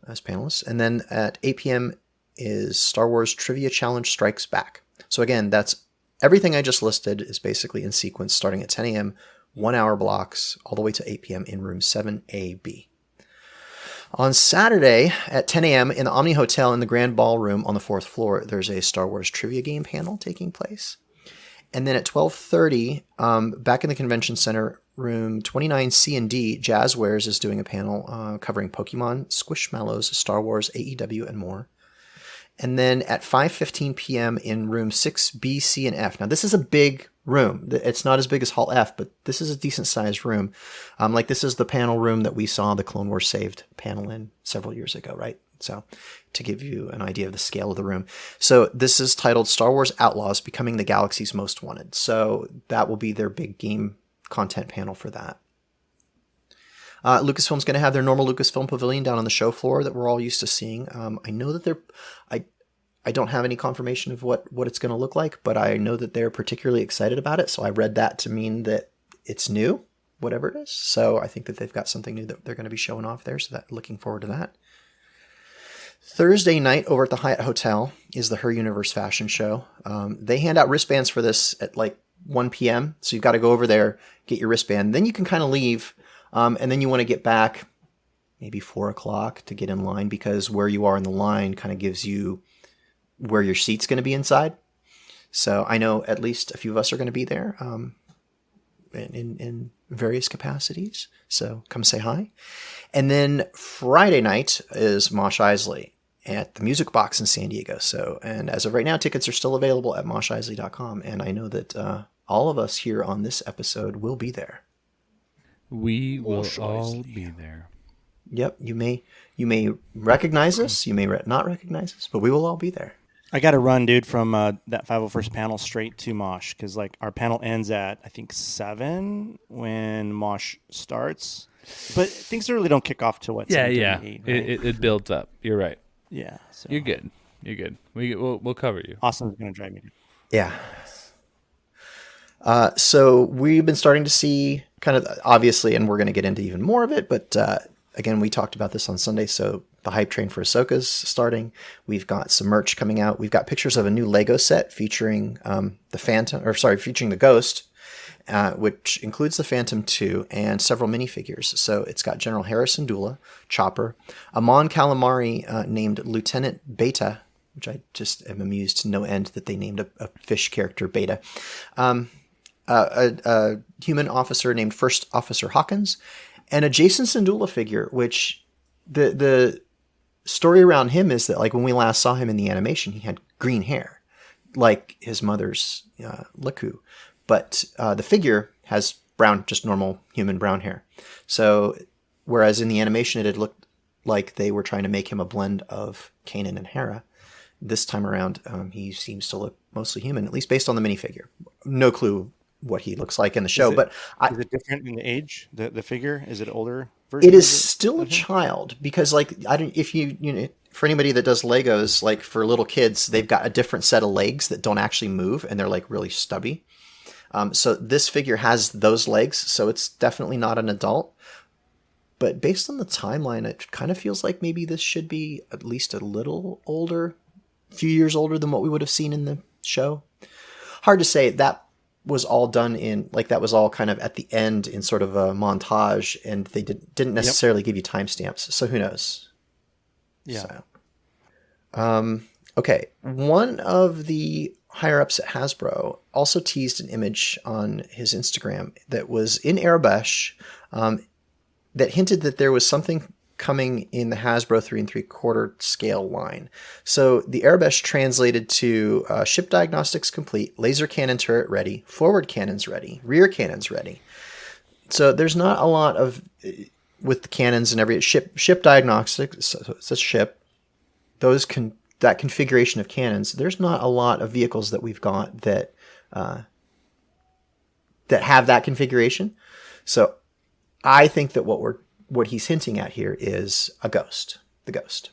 as panelists. And then at 8 p.m. is Star Wars Trivia Challenge Strikes Back. So again, that's everything I just listed is basically in sequence, starting at 10 a.m., 1 hour blocks, all the way to 8 p.m. in room 7AB. On Saturday at 10 a.m. in the Omni Hotel in the Grand Ballroom on the 4th floor, there's a Star Wars trivia game panel taking place. And then at 12:30, back in the Convention Center, room 29C and D, Jazzwares is doing a panel covering Pokemon, Squishmallows, Star Wars, AEW, and more. And then at 5:15 p.m. in room 6B, C, and F. Now, this is a big room. It's not as big as Hall F, but this is a decent sized room. Like this is the panel room that we saw the Clone Wars Saved panel in several years ago, right? So to give you an idea of the scale of the room. So this is titled Star Wars Outlaws Becoming the Galaxy's Most Wanted. So that will be their big game content panel for that. Lucasfilm's going to have their normal Lucasfilm Pavilion down on the show floor that we're all used to seeing. I know that I don't have any confirmation of what it's going to look like, but I know that they're particularly excited about it. So I read that to mean that it's new, whatever it is. So I think that they've got something new that they're going to be showing off there. So looking forward to that. Thursday night over at the Hyatt Hotel is the Her Universe fashion show. They hand out wristbands for this at like 1 p.m. So you've got to go over there, get your wristband. Then you can kind of leave. And then you want to get back maybe 4 o'clock to get in line, because where you are in the line kind of gives you where your seat's going to be inside. So I know at least a few of us are going to be there in various capacities. So come say hi. And then Friday night is Mosh Isley at the Music Box in San Diego. So, and as of right now, tickets are still available at moshisley.com. And I know that all of us here on this episode will be there. We will all be there. Yep, you may recognize us, you may not recognize us, but we will all be there. I got to run, dude, from that 501st panel straight to Mosh, because like our panel ends at I think 7 when Mosh starts, but things really don't kick off till what? Yeah. 7:38, right? It builds up. You're right. Yeah, so. You're good. We'll cover you. Austin's gonna drive me. Yeah. So we've been starting to see kind of obviously, and we're going to get into even more of it, but again, we talked about this on Sunday. So the hype train for Ahsoka's starting. We've got some merch coming out. We've got pictures of a new Lego set featuring featuring the Ghost, which includes the Phantom 2 and several minifigures. So it's got General Harrison Dula, Chopper, a Mon Calamari named Lieutenant Beta, which I just am amused to no end that they named a fish character Beta. A human officer named First Officer Hawkins, and a Jason Syndulla figure, which the story around him is that like when we last saw him in the animation, he had green hair, like his mother's Laku, but the figure has brown, just normal human brown hair. So whereas in the animation it had looked like they were trying to make him a blend of Kanan and Hera, this time around he seems to look mostly human, at least based on the minifigure. No clue what he looks like in the show, but is it different in the age? The figure, is it older version? It is still a child, because like I don't, if you know, for anybody that does Legos, like for little kids, they've got a different set of legs that don't actually move, and they're like really stubby. So this figure has those legs, so it's definitely not an adult. But based on the timeline, it kind of feels like maybe this should be at least a little older, a few years older than what we would have seen in the show. Hard to say. That was all done in, like, that was all kind of at the end in sort of a montage, and they didn't necessarily give you timestamps. So who knows? Yeah. So, okay. One of the higher ups at Hasbro also teased an image on his Instagram that was in airbrush, that hinted that there was something coming in the Hasbro 3 3/4 scale line. So the airbrush translated to ship diagnostics complete, laser cannon turret ready, forward cannons ready, rear cannons ready. So there's not a lot of, with the cannons and every ship diagnostics, so it's a ship, that configuration of cannons, there's not a lot of vehicles that we've got that have that configuration. So I think that what he's hinting at here is the Ghost.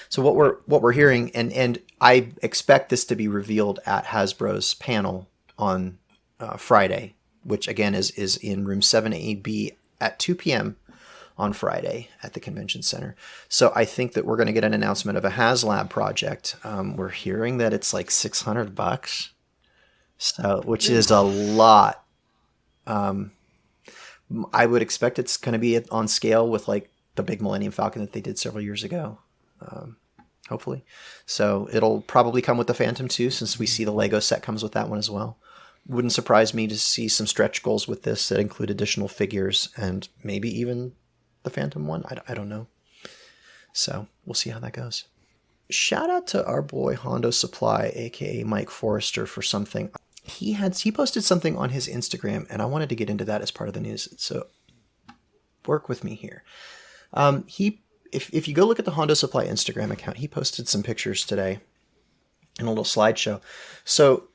So what we're hearing, and I expect this to be revealed at Hasbro's panel on Friday, which again is in room 7AB at 2 p.m. on Friday at the convention center. So I think that we're going to get an announcement of a HasLab project. We're hearing that it's like $600, so which is a lot. I would expect it's going to be on scale with like the big Millennium Falcon that they did several years ago, hopefully. So it'll probably come with the Phantom 2, since we see the Lego set comes with that one as well. Wouldn't surprise me to see some stretch goals with this that include additional figures and maybe even the Phantom one. I don't know. So we'll see how that goes. shout out to our boy Hondo Supply, aka Mike Forrester, for something. He posted something on his Instagram, and I wanted to get into that as part of the news. So work with me here. If you go look at the Hondo Supply Instagram account, he posted some pictures today in a little slideshow. So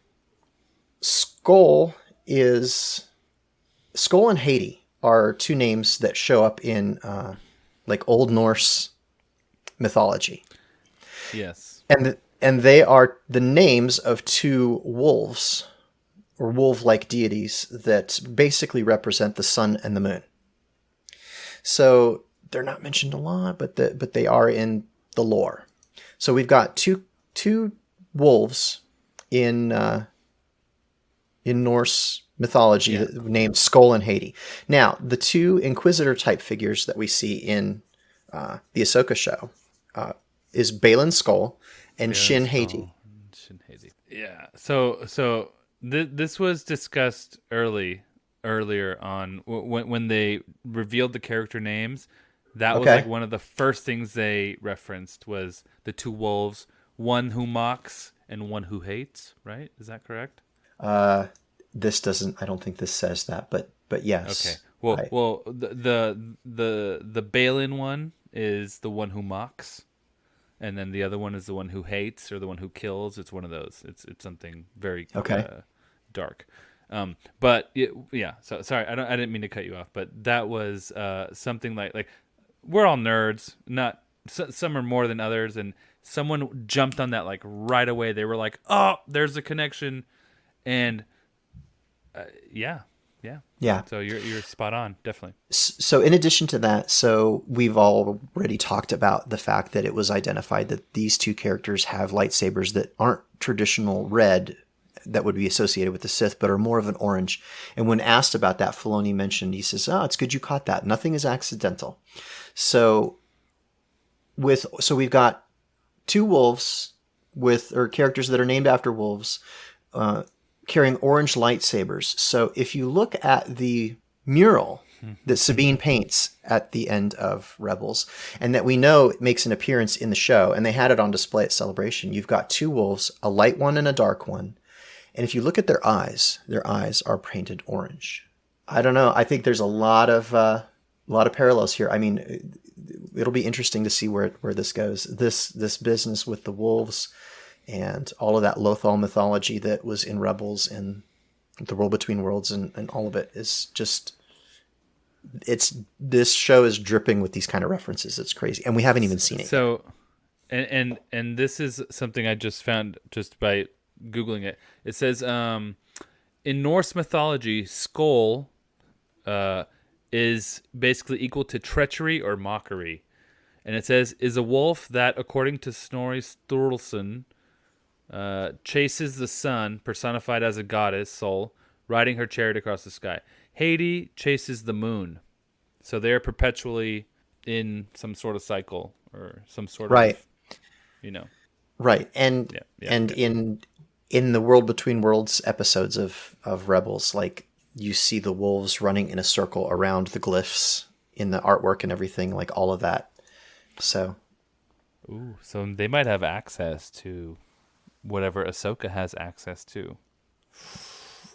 Skull and Haiti are two names that show up in like Old Norse mythology. Yes. And they are the names of two wolves or wolf-like deities that basically represent the sun and the moon. So they're not mentioned a lot, but they are in the lore. So we've got two wolves in Norse mythology named Skull and Haiti. Now, the two Inquisitor type figures that we see in the Ahsoka show is Balin Skull and Shin Haiti. Yeah. So this was discussed earlier on when they revealed the character names. That was like one of the first things they referenced was the two wolves, one who mocks and one who hates. Right? Is that correct? This doesn't. I don't think this says that, but yes. Okay. Well, the Balin one is the one who mocks, and then the other one is the one who hates or the one who kills. It's one of those. It's something very dark. But yeah. So sorry, I didn't mean to cut you off, but that was something like we're all nerds. Not some are more than others, and someone jumped on that like right away. They were like, "Oh, there's a connection," and yeah. So you're spot on, definitely. So in addition to that, so we've already talked about the fact that it was identified that these two characters have lightsabers that aren't traditional red that would be associated with the Sith, but are more of an orange. And when asked about that, Filoni mentioned, he says, "Oh, it's good you caught that. Nothing is accidental." So we've got two wolves or characters that are named after wolves, carrying orange lightsabers. So if you look at the mural that Sabine paints at the end of Rebels, and that we know it makes an appearance in the show, and they had it on display at Celebration, you've got two wolves, a light one and a dark one. And if you look at their eyes are painted orange. I don't know. I think there's a lot of parallels here. I mean, it'll be interesting to see where this goes. This business with the wolves and all of that Lothal mythology that was in Rebels and the World Between Worlds and all of it is just, this show is dripping with these kind of references. It's crazy. And we haven't even seen it. So, and this is something I just found just by Googling it. It says, in Norse mythology, Skull is basically equal to treachery or mockery. And it says, is a wolf that, according to Snorri Sturluson, chases the sun, personified as a goddess soul, riding her chariot across the sky. Haiti chases the moon. So they're perpetually in some sort of cycle or some sort of, Right. And in the World Between Worlds episodes of Rebels, like you see the wolves running in a circle around the glyphs in the artwork and everything, like all of that. So they might have access to whatever Ahsoka has access to.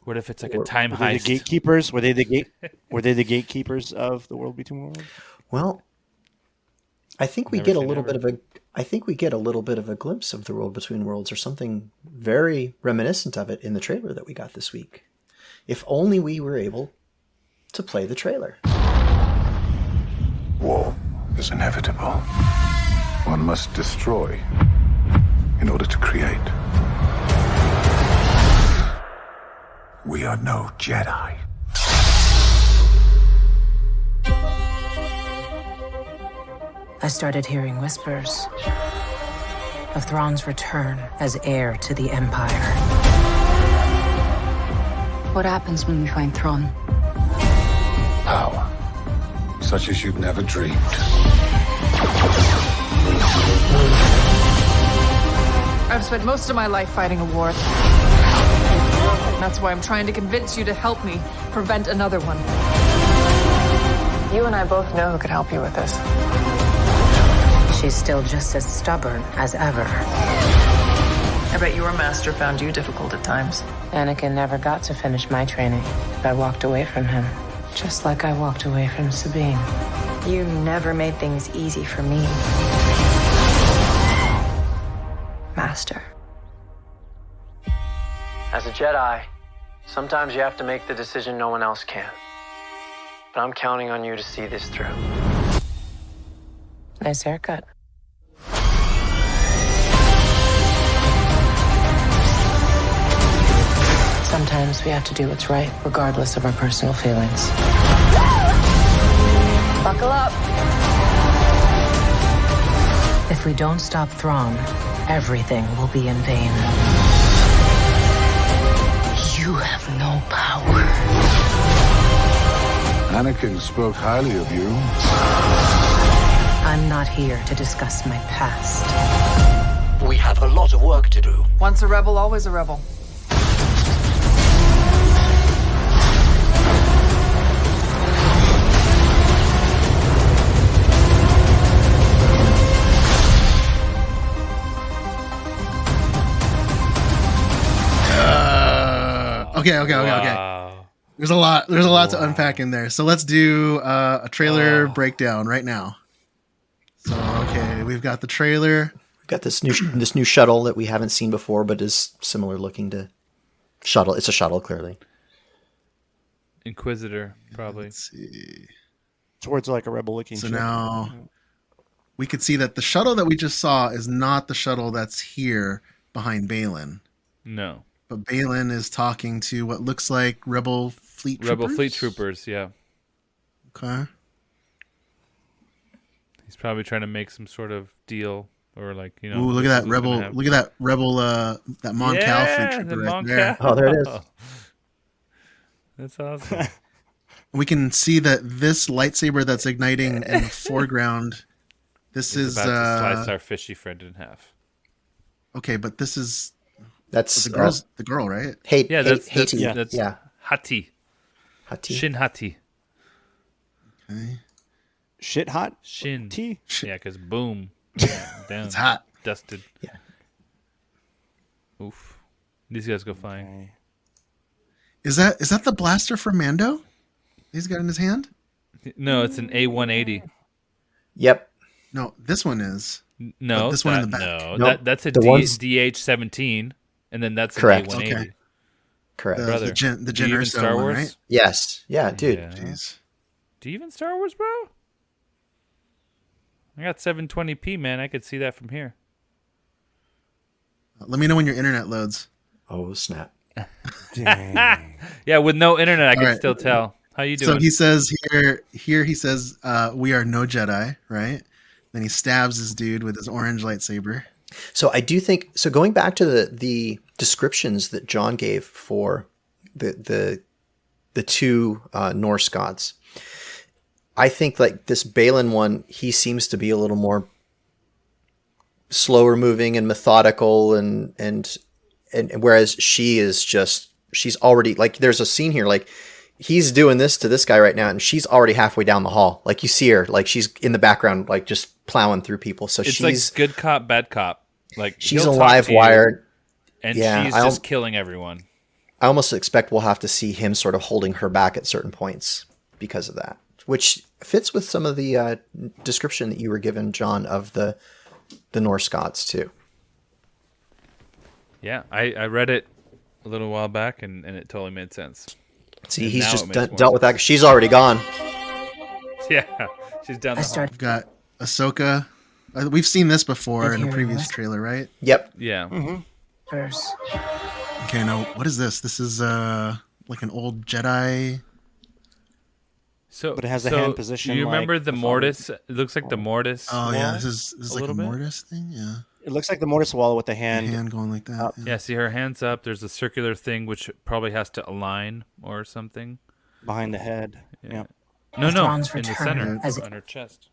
What if it's like a time heist? The gatekeepers? Were they the gatekeepers of the World Between Worlds? Well, I think we get a little bit of a glimpse of the World Between Worlds, or something very reminiscent of it in the trailer that we got this week. If only we were able to play the trailer. War is inevitable. One must destroy in order to create. We are no Jedi. I started hearing whispers of Thrawn's return as heir to the Empire. What happens when we find Thrawn? Power, such as you've never dreamed. I've spent most of my life fighting a war. That's why I'm trying to convince you to help me prevent another one. You and I both know who could help you with this. She's still just as stubborn as ever. I bet your master found you difficult at times. Anakin never got to finish my training. I walked away from him, just like I walked away from Sabine. You never made things easy for me, Master. As a Jedi, sometimes you have to make the decision no one else can. But I'm counting on you to see this through. Nice haircut. Sometimes we have to do what's right, regardless of our personal feelings. Buckle up. If we don't stop Thrawn, everything will be in vain. You have no power. Anakin spoke highly of you. I'm not here to discuss my past. We have a lot of work to do. Once a rebel, always a rebel. Okay. There's a lot to unpack in there. So let's do a trailer breakdown right now. So okay, we've got the trailer. We've got this new shuttle that we haven't seen before, but is similar looking to shuttle. It's a shuttle, clearly. Inquisitor, probably. Let's see. Towards like a rebel looking. So now we could see that the shuttle that we just saw is not the shuttle that's here behind Balin. No. But Balin is talking to what looks like Rebel Fleet Troopers? Rebel Fleet Troopers, yeah. Okay. He's probably trying to make some sort of deal, or like, you know. Ooh, look at that Rebel! Look at that Rebel! That Mon Cal Fleet Trooper right there. Oh, there it is. That's awesome. We can see that this lightsaber that's igniting in the foreground. This is about to slice our fishy friend in half. Okay, but this is. That's the girl, right? That's yeah. Hati. Shin Hati. Okay. Shit hot? Shin. T? Yeah, because boom. Down. It's hot. Dusted. Yeah. Oof. These guys go flying. Okay. Is that the blaster for Mando? He's got in his hand? No, it's an A180. Yep. No, this one is. No, this one in the back. No, Nope. that's a The ones- DH-17, and then that's Correct. an A180. Okay. Correct. Brother, The Jyn do you even Erso Star one, Wars? right? Yes. Yeah, dude. Yeah. Jeez. Do you even Star Wars, bro? I got 720p, man. I could see that from here. Let me know when your internet loads. Oh, snap. Dang. Yeah, with no internet, I can right. still tell. How you doing? So he says here he says, we are no Jedi, right? Then he stabs this dude with his orange lightsaber. So I do think so. Going back to the descriptions that John gave for the two Norse gods, I think like this Balin one, he seems to be a little more slower moving and methodical, and whereas she's already like there's a scene here like he's doing this to this guy right now, and she's already halfway down the hall. Like you see her, like she's in the background, like just plowing through people. So it's she's like good cop, bad cop. Like she's a he'll talk live to you, wire. and Yeah, she's just killing everyone. I almost expect we'll have to see him sort of holding her back at certain points because of that, which fits with some of the description that you were given, John, of the Norse gods too. Yeah, I read it a little while back, and it totally made sense. See, And he's now just it makes more dealt with that. She's already gone. Yeah, she's down the hall. We've got Ahsoka. We've seen this before in a hearing previous this? trailer, right? Yep. Yeah. First, Okay, now what is this? This is like an old Jedi. So, But it has a hand position Do you remember like the the mortis? It looks like the mortis. Oh yeah, wall this is a like a little bit. mortis thing. Yeah, It looks like the mortis wall with the hand. hand going like that. Yeah, see her hands up. There's a circular thing which probably has to align or something. behind the head. Yeah. No, Thrawn's in the return center, as- on her chest.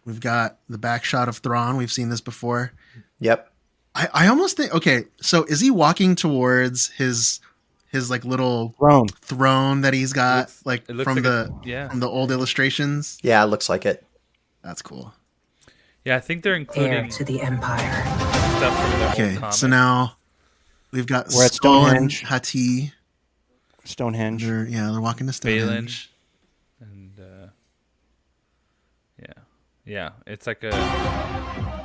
We've got the back shot of Thrawn. We've seen this before. Yep. I almost think, okay, so is he walking towards his like little Throne that he's got like it looks from like the from the old illustrations? Yeah, it looks like it. That's cool. Yeah, I think they're Heir including to the Empire. stuff from their Okay, old comic. so now we've got We're at Skull and Stonehenge. Hati. Stonehenge. They're walking to Balin, Stonehenge. and yeah, it's like a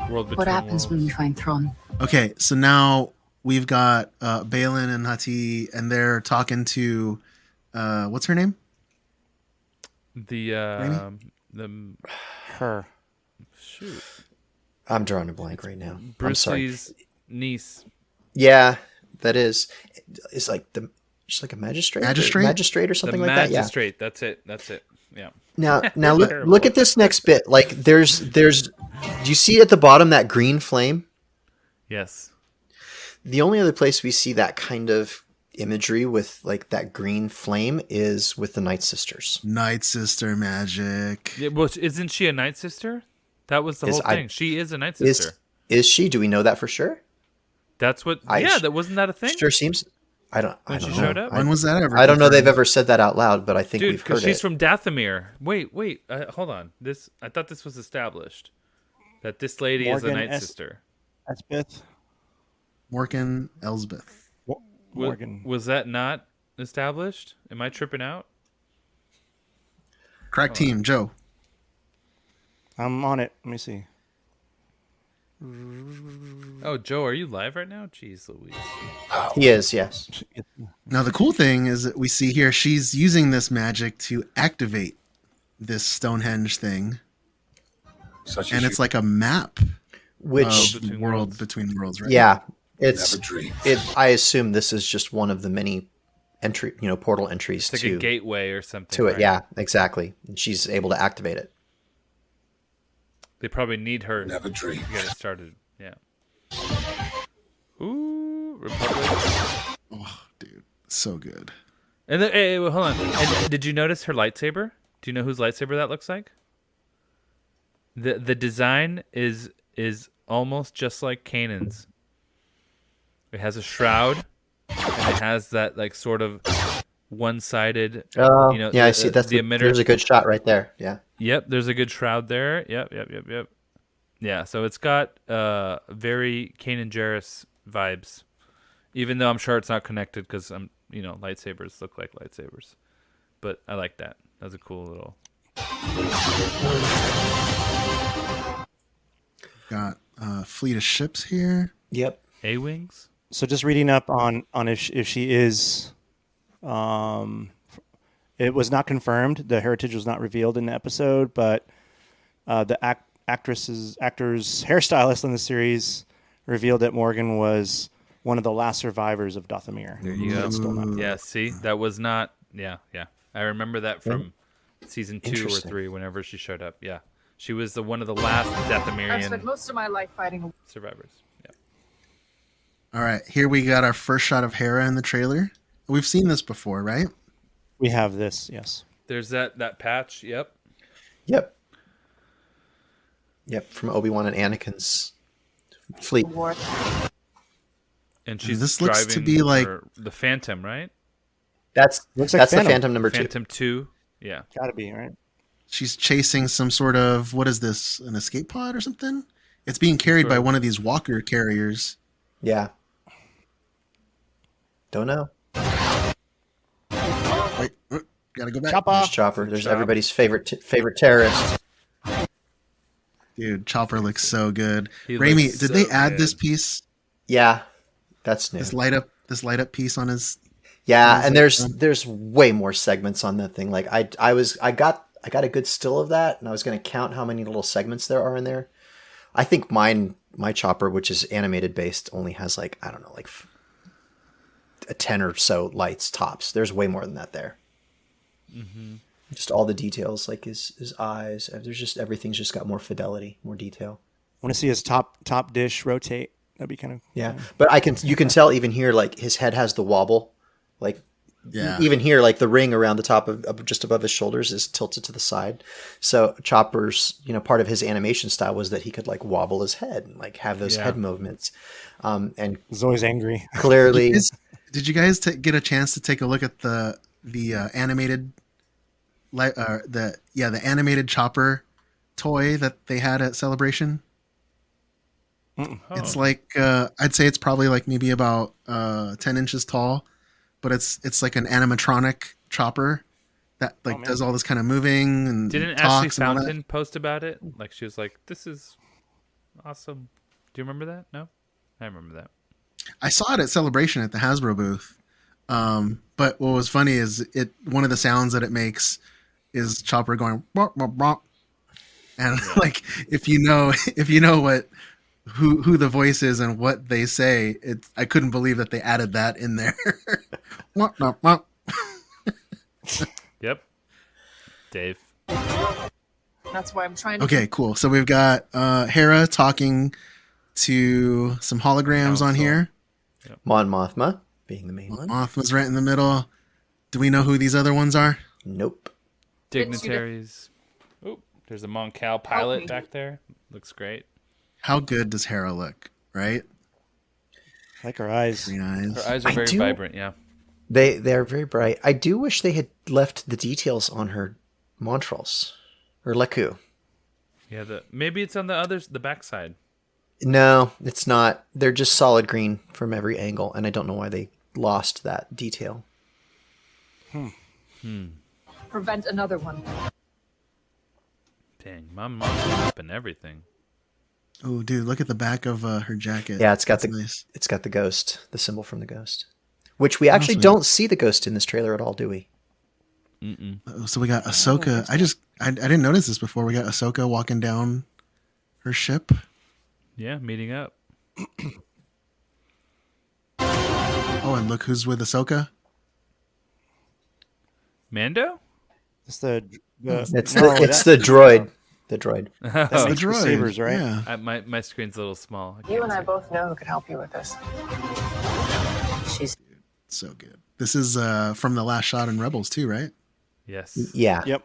world between What happens worlds. when you find Thrawn? Okay, so now we've got Balin and Hati, and they're talking to what's her name? The Her. shoot, I'm drawing a blank right now. I'm Bruce sorry. Lee's niece. Yeah, that is. It's like she's like a magistrate, magistrate or something The like that. Yeah. magistrate. That's it. Yeah. Now Terrible. look at this next bit. Like there's. Do you see at the bottom that green flame? Yes. The only other place we see that kind of imagery with like that green flame is with the Night Sisters. Night Sister magic. Yeah, well, isn't she a Night Sister? That was the whole thing. She is a Night Sister. Is she? Do we know that for sure? That's what. That wasn't that a thing? Sure seems. I don't When know. she showed up? When was that ever? I don't know. confirmed? They've ever said that out loud, but I think Dude, we've heard she's it. from Dathomir. Wait, hold on. I thought this was established. That this lady is a Morgan Night Sister. Elspeth. Morgan Elsbeth. Morgan. Was that not established? Am I tripping out? Crack team, Joe. I'm on it. Let me see. Oh, Joe, are you live right now? Jeez Louise. He is, yes. Now the cool thing is that we see here she's using this magic to activate this Stonehenge thing, and it's like a map, Which of the world between worlds, right? Yeah, it's I assume this is just one of the many portal entries It's like to a gateway or something. to it. right? Yeah, exactly. And she's able to activate it. They probably need her Never to dreamed. get it started. Yeah. Ooh, Republic. Oh, dude, so good. And then, hey, hold on. And did you notice her lightsaber? Do you know whose lightsaber that looks like? The design is almost just like Kanan's. It has a shroud, and it has that like sort of one-sided. Oh, yeah, I the- see. That's the emitter. There's a good shot right there. Yeah. Yep, there's a good shroud there. Yep. Yeah, so it's got very Kanan Jarrus vibes, even though I'm sure it's not connected because lightsabers look like lightsabers. But I like that. That's a cool little. Got a fleet of ships here. Yep. A-wings. So just reading up on if she is, it was not confirmed. The heritage was not revealed in the episode, but the actor's hairstylist in the series revealed that Morgan was one of the last survivors of Dathomir. There you go. That's still not. Yeah, see, that was not. Yeah. I remember that from season 2 or Interesting. 3. Whenever she showed up, yeah, she was one of the last I've spent Dathomirian most of my life fighting. survivors. Yeah. All right, here we got our first shot of Hera in the trailer. We've seen this before, right? We have this, yes. There's that patch. Yep. Yep. From Obi-Wan and Anakin's fleet. And she's This looks to driving be like- the Phantom, right? That's Looks like that's the Phantom. Phantom number 2. Phantom 2. Yeah. Gotta be, right? She's chasing some sort of, what is this, an escape pod or something? It's being carried by one of these walker carriers. Yeah. Don't know. Wait, gotta go back. Chopper. There's Chopper. There's everybody's favorite terrorist. Dude, Chopper looks so good. He Raimi, looks did so they add good. this piece? Yeah, that's new. This light up piece on his. Yeah, and It's there's way more segments on that thing. Like I got a good still of that, and I was going to count how many little segments there are in there. I think my Chopper, which is animated based, only has like I don't know, like a 10 or so lights tops. There's way more than that there. Mm-hmm. Just all the details, like his eyes. There's just everything's just got more fidelity, more detail. I want to see his top dish rotate. That'd be kind of Yeah, but you can tell even here, like his head has the wobble, like Yeah. even here, like the ring around the top of just above his shoulders is tilted to the side. So Chopper's, part of his animation style was that he could like wobble his head and like have those head movements. And he's always angry. Clearly, did you guys get a chance to take a look at the animated, the animated Chopper toy that they had at Celebration? It's like I'd say it's probably like maybe about 10 inches tall, but it's like an animatronic chopper that like does all this kind of moving and Didn't Ashley talks and all that. Fountain post about it? Like she was like, "This is awesome." Do you remember that? No, I remember that. I saw it at Celebration at the Hasbro booth. But what was funny is one of the sounds that it makes is Chopper going bop, bop, bop. And like if you know what who the voice is and what they say, I couldn't believe that they added that in there. Bop, bop, bop. Yep. Dave. That's why I'm trying to. Okay, cool. So we've got Hera talking to some holograms on here. Yep. Mon Mothma being the main one. Mothma's right in the middle. Do we know who these other ones are? Nope. Dignitaries. Oh, there's a Mon Cal pilot back there. Looks great. How good does Hera look, right? I like her eyes. Green eyes. Her eyes are very vibrant, yeah. They're very bright. I do wish they had left the details on her Montrals or Leku. Yeah, maybe it's on the backside. No, it's not. They're just solid green from every angle, and I don't know why they lost that detail. Prevent another one. Dang, my mom's up and everything. Oh, dude, look at the back of her jacket. Yeah, it's got it's got the ghost, the symbol from the ghost, which we actually don't see the ghost in this trailer at all, do we? So we got Ahsoka. I didn't notice this before. We got Ahsoka walking down her ship. Yeah, meeting up. Oh, and look who's with Ahsoka. Mando? It's the droid. The droid. That's the droid. Sabers, right? Yeah. My screen's a little small. You and I both know who could help you with this. She's so good. This is from the last shot in Rebels too, right? Yes. Yeah. Yep.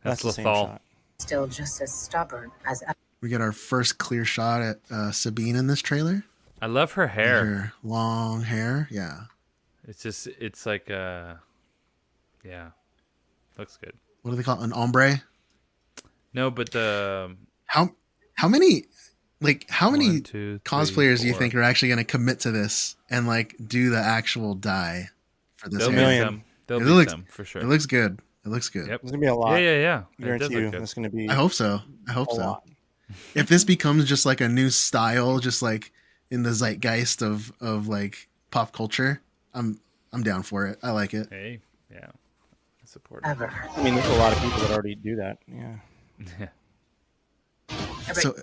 That's the same Lothal. shot. Still just as stubborn as We get our first clear shot at Sabine in this trailer. I love her hair. Her long hair, yeah. It's like yeah, looks good. What do they call it? An ombre? No, but the how many One, two, cosplayers do you four. think are actually going to commit to this and like do the actual dye for this? There'll hair? be some. There'll It be looks- some for sure. It looks good. It looks good. Yep. There's gonna be a lot. Yeah. I guarantee you, good. it's gonna be. I hope so. I hope so. If this becomes just like a new style, just like in the zeitgeist of like pop culture, I'm down for it. I like it. Hey, yeah, I support ever. I mean, there's a lot of people that already do that. Yeah. Yeah. So,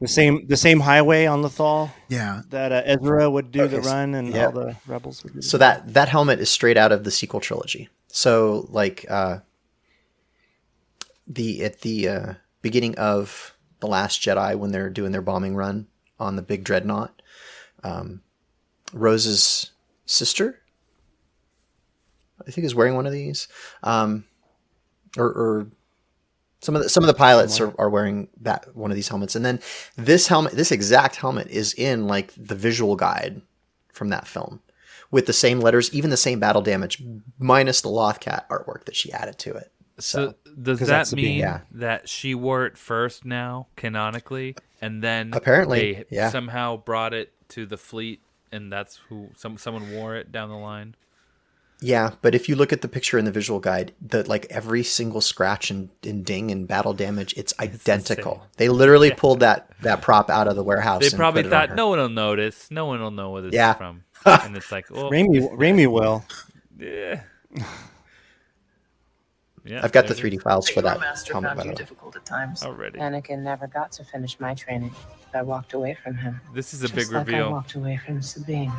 the same highway on Lothal. Yeah. That Ezra would do the Okay, run, and yeah. all the rebels would do. So that helmet is straight out of the sequel trilogy. So like at the beginning of The Last Jedi, when they're doing their bombing run on the big dreadnought, Rose's sister, I think, is wearing one of these, or some of the pilots are wearing one of these helmets, and then this exact helmet is in like the visual guide from that film, with the same letters, even the same battle damage, minus the Lothcat artwork that she added to it. So does 'cause that that's the mean yeah. that she wore it first now, canonically, and then Apparently, they yeah. somehow brought it to the fleet, and that's who someone wore it down the line? Yeah, but if you look at the picture in the visual guide, like every single scratch and ding and battle damage, it's identical. They literally pulled that prop out of the warehouse. They and probably put it on thought her. no one will notice. No one will know what it's Yeah. from. And it's like, well, Raimi will. Yeah. Yeah, I've got the maybe. 3D files for that master helmet, found by the you way. difficult at times. Already. Anakin never got to finish my training. I walked away from him. This is a Just big like I reveal. walked away from Sabine.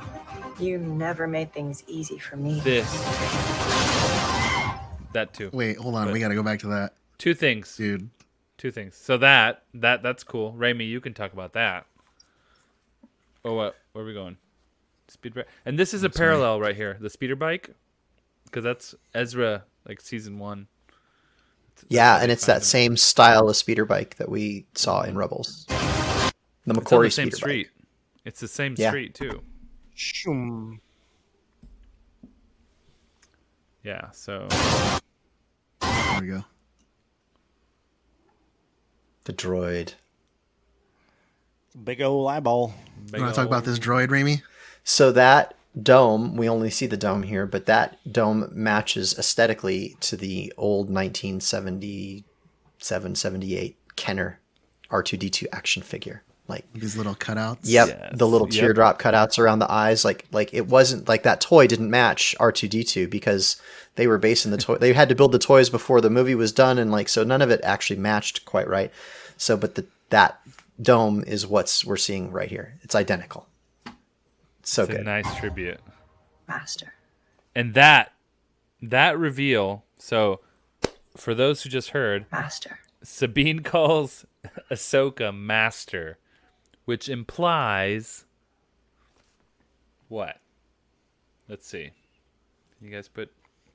You never made things easy for me. This. That too. Wait, hold on. We got to go back to that. Two things. Dude. Two things. So that's cool. Raimi, you can talk about that. Oh, what? Where are we going? Speed bike. And this is a parallel right here. The speeder bike. Because that's Ezra, like season 1. Yeah, and it's that same style of speeder bike that we saw in Rebels. The It's on McCory the same speeder street. bike. It's the same Yeah. street too. Shoom. Yeah, so There we go. The droid. Big old eyeball. You want to talk about this droid, Raimi? So that dome, we only see the dome here, but that dome matches aesthetically to the old 1977, 78 Kenner R2-D2 action figure. Like these little cutouts. Yep, Yes. the little teardrop cutouts around the eyes. Like it wasn't like that toy didn't match R2-D2 because they were basing the toy. They had to build the toys before the movie was done, and so none of it actually matched quite right. So, but that dome is what we're seeing right here. It's identical. So It's good. a nice tribute. Master. And that reveal, so for those who just heard, Master. Sabine calls Ahsoka Master, which implies what? Let's see. You guys put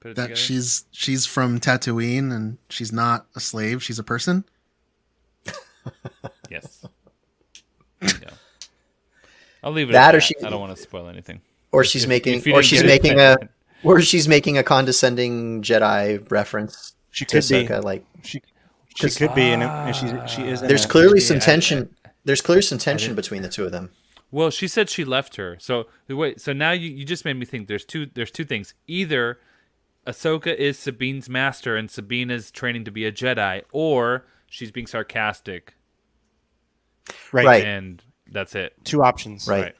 it That together? she's from Tatooine and she's not a slave, she's a person. Yes. Yeah. I'll leave it That at or that. she- I don't want to spoil anything. Or If- she's if- making, if you or didn't she's get it, making then- or she's making a condescending Jedi reference. She to could be. Ahsoka, like She could be, and she is. In there's it. clearly Maybe some I- tension. There's clearly some tension between the two of them. Well, she said she left her. So wait. So now you just made me think. There's two things. Either Ahsoka is Sabine's master and Sabine is training to be a Jedi, or she's being sarcastic. Right. And that's it. Two options. Right.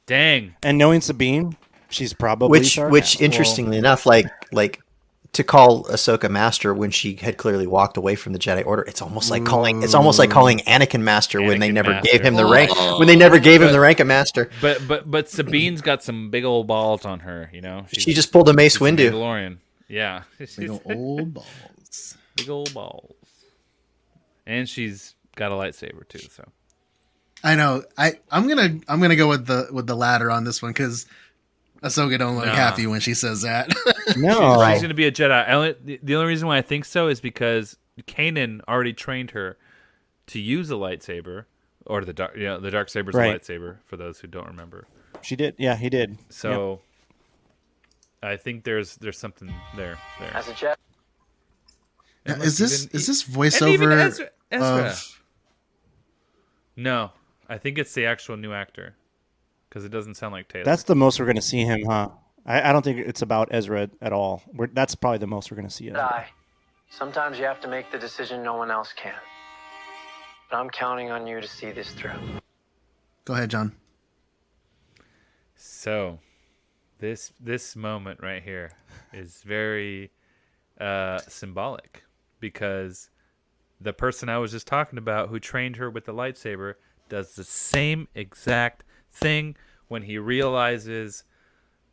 Dang. And knowing Sabine, she's probably Which sarcastic. interestingly enough, like to call Ahsoka master when she had clearly walked away from the Jedi Order, it's almost like calling Anakin master when they Anakin never master. gave him the rank of master. But Sabine's got some big old balls on her. You know. She just pulled a Mace she's a Windu. Mandalorian. Yeah. Big old balls. Big old balls. And she's got a lightsaber too. So. I know. I'm gonna go with the latter on this one because Ahsoka don't look happy when she says that. No, She's going to be a Jedi. The only reason why I think so is because Kanan already trained her to use a lightsaber, or the dark saber's Right. a lightsaber. For those who don't remember, she did. Yeah, he did. so I think there's something there. As a Jedi. Yeah, And is look, this even- is this and even voiceover Ezra. of No, I think it's the actual new actor because it doesn't sound like Taylor. That's the most we're going to see him, huh? I don't think it's about Ezra at all. That's probably the most we're going to see. Ezra. Sometimes you have to make the decision no one else can. But I'm counting on you to see this through. Go ahead, John. So, this moment right here is very symbolic because the person I was just talking about who trained her with the lightsaber does the same exact thing when he realizes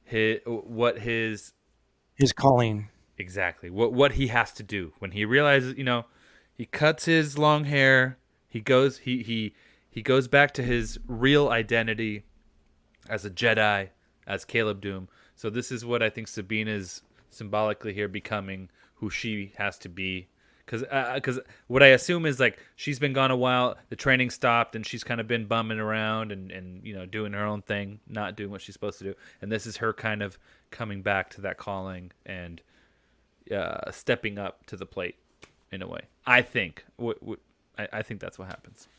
his calling. Exactly. What he has to do when he realizes, he cuts his long hair, he goes back to his real identity as a Jedi, as Caleb Doom. So this is what I think Sabine is symbolically here becoming who she has to be. Because what I assume is like she's been gone a while, the training stopped, and she's kind of been bumming around and doing her own thing, not doing what she's supposed to do. And this is her kind of coming back to that calling and stepping up to the plate in a way. I think. I think that's what happens.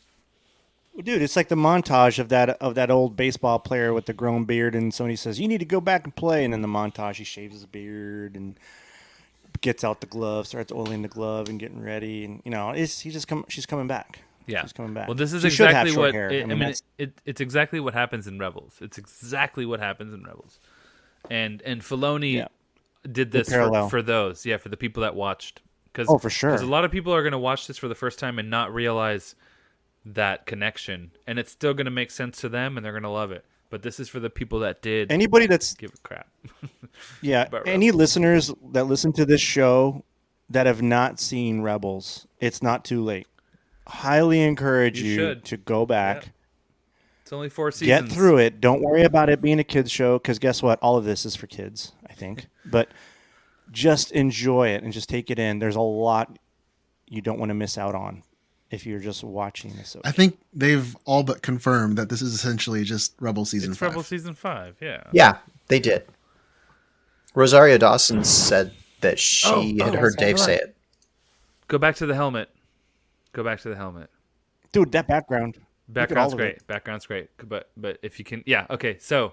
Dude, it's like the montage of that old baseball player with the grown beard, and somebody says, "You need to go back and play," and in the montage he shaves his beard and gets out the glove, starts oiling the glove and getting ready, and she's coming back. Yeah, she's coming back. Well, this is She should have exactly short what hair. it's exactly what happens in Rebels. It's exactly what happens in Rebels, and Filoni did this for those, for the people that watched. For sure. Because a lot of people are going to watch this for the first time and not realize that connection, and it's still going to make sense to them, and they're going to love it. But this is for the people that did. Anybody that's give a crap. Any listeners that listen to this show that have not seen Rebels, it's not too late. Highly encourage you to go back. Yeah. It's only 4 seasons. Get through it. Don't worry about it being a kids show, because guess what? All of this is for kids, I think. But just enjoy it and just take it in. There's a lot you don't want to miss out on if you're just watching this. I think they've all but confirmed that this is essentially just Rebel Season 5. Rebel Season 5, yeah. Yeah, they did. Rosario Dawson said that she had heard Dave say it. Go back to the helmet. Dude, that background. Background's all of great. Background's great. But if you can, yeah. Okay, so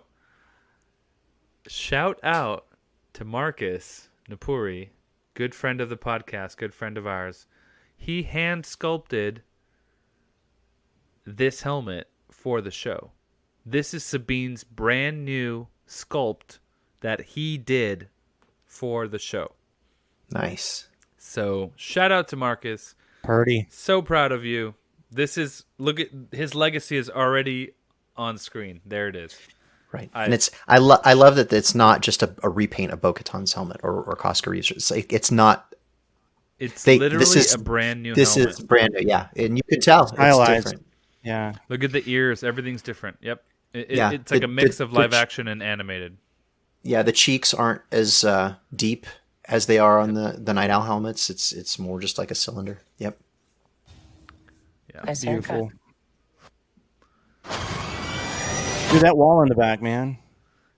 shout out to Marcus Napuri, good friend of the podcast, good friend of ours. He hand sculpted this helmet for the show. This is Sabine's brand new sculpt that he did for the show. Nice. So shout out to Marcus. Purdy. So proud of you. This is, look at his legacy is already on screen. There it is. Right. And I love that it's not just a repaint of Bo-Katan's helmet or Koska Reeves. It's not. It's literally a brand new helmet. This is brand new, yeah. And you can tell Stylized. it's different. Yeah. Look at the ears. Everything's different. Yep. Yeah, It's like a mix of live action and animated. Yeah, the cheeks aren't as deep as they are on the Night Owl helmets. It's more just like a cylinder. Yep. Yeah. Nice Beautiful. Dude, that wall in the back, man.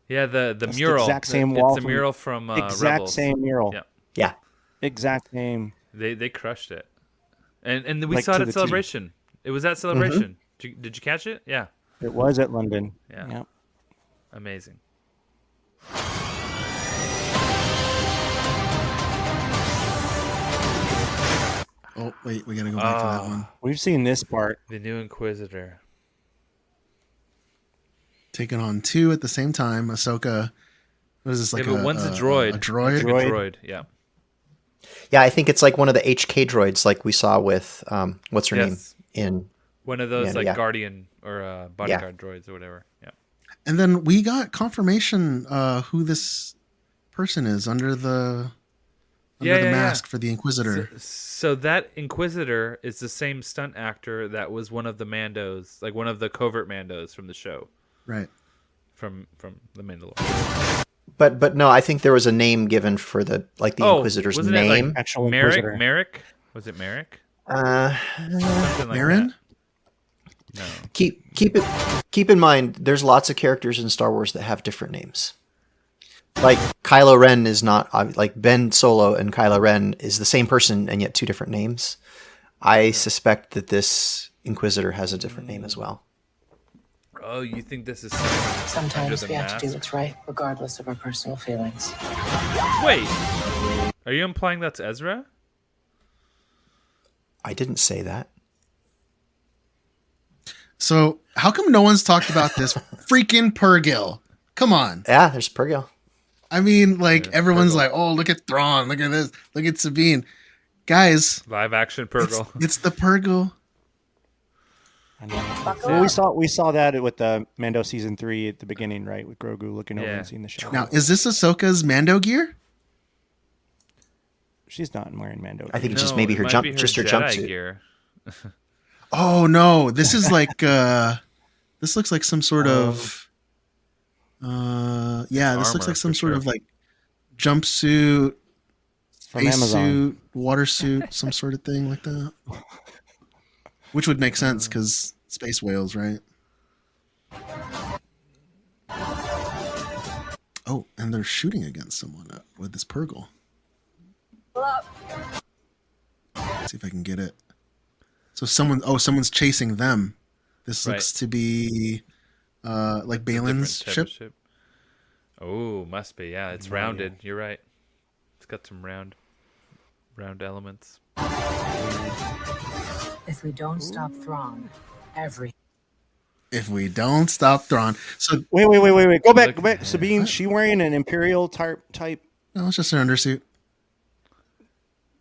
Yeah, the That's mural. The exact same wall. It's a mural from exact Rebels. same mural. Yeah. Yeah. Exact same. They crushed it. And we Like saw it to at the T. Celebration. It was at Celebration. Did you catch it? Yeah. It was at London. Yeah. Yep. Amazing. Oh, wait, we gotta go back to that one. We've seen this part. The new Inquisitor. Taking on two at the same time. Ahsoka. What is this, like but one's a droid. A droid? It's like a droid, yeah. Yeah, I think it's like one of the HK droids like we saw with, what's her name? In one of those Guardian or bodyguard Yeah. droids or whatever. Yeah. And then we got confirmation who this person is under the mask for the Inquisitor. So that Inquisitor is the same stunt actor that was one of the Mandos, like one of the covert Mandos from the show. Right. From the Mandalorian. But no, I think there was a name given for the Inquisitor's wasn't name. It like Actual Merrick? Inquisitor. Merrick? Was it Merrick? Marin? Marin? No. Keep in mind, there's lots of characters in Star Wars that have different names. Like Kylo Ren is not like Ben Solo and Kylo Ren is the same person and yet two different names. I suspect that this Inquisitor has a different name as well. Oh, you think this is Sometimes we have to do what's right, regardless of our personal feelings. Wait, are you implying that's Ezra? I didn't say that. So how come no one's talked about this freaking Purrgil? Come on. Yeah, there's Purrgil. I mean, like everyone's like, "Oh, look at Thrawn! Look at this! Look at Sabine!" Guys, Live action Purrgil. It's the Purrgil. Well, we saw that with the Mando season 3 at the beginning, right? With Grogu looking over and seeing the show. Now, is this Ahsoka's Mando gear? She's not wearing Mando gear. I think it's just maybe her might jump, be just her Jedi jumpsuit. gear. Oh no, this is like this looks like some sort of this looks like some sort of like jumpsuit, From space Amazon. suit, water suit, some sort of thing like that. Which would make sense because space whales, right? Oh, and they're shooting against someone with this Purrgil. Let's see if I can get it. So someone's chasing them. This looks to be like Balin's Different type ship. of Oh, must be. Yeah, it's rounded. You're right. It's got some round elements. If we don't stop Thrawn, If we don't stop Thrawn. So wait. Go back. Sabine, she wearing an Imperial type. No, it's just her undersuit.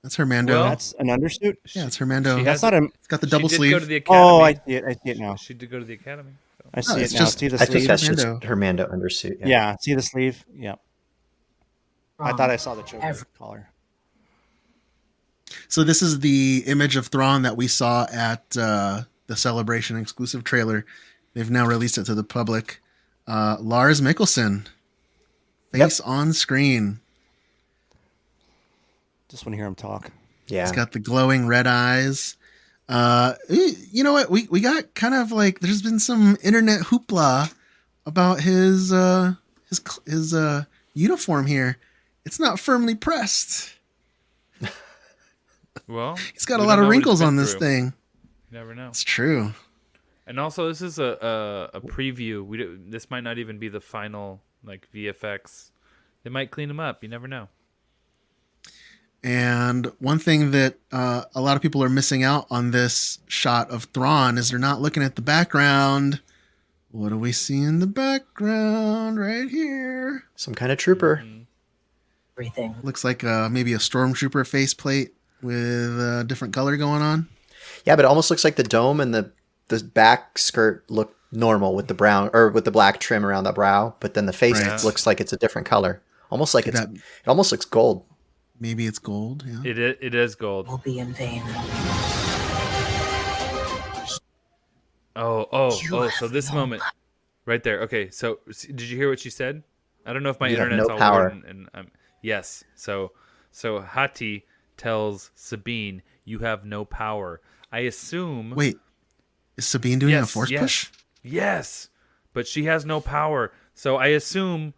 That's her Mando. Well, that's an undersuit. Yeah, it's her Mando. That's not a. It's got the double she sleeve. Did go to the academy. Oh, I see it now. She did go to the academy. So. I see it's it now. just- See the I think sleeve. that's Mando. just her Mando undersuit. Yeah, see the sleeve. Yep. I thought I saw the choker collar. So this is the image of Thrawn that we saw at the Celebration exclusive trailer. They've now released it to the public. Lars Mikkelsen, face on screen. Just want to hear him talk. Yeah. He's got the glowing red eyes. You know what? We got kind of like there's been some internet hoopla about his uniform here. It's not firmly pressed. Well, He's got a lot of wrinkles on this thing. You never know. It's true. And also, this is a preview. This might not even be the final like VFX. They might clean them up. You never know. And one thing that a lot of people are missing out on this shot of Thrawn is they're not looking at the background. What do we see in the background right here? Some kind of trooper. Everything. Looks like maybe a stormtrooper faceplate with a different color going on. Yeah, but it almost looks like the dome and the back skirt look normal with the brown or with the black trim around the brow, but then the face looks like it's a different color. Almost like it almost looks gold. Maybe it's gold. Yeah. It is gold. Will be in vain. Oh! So this moment, right there. Okay, so did you hear what she said? I don't know if my internet's all power. weird. Yes. So Hati tells Sabine, "You have no power." I assume. Wait, is Sabine doing a force push? Yes, but she has no power. So I assume.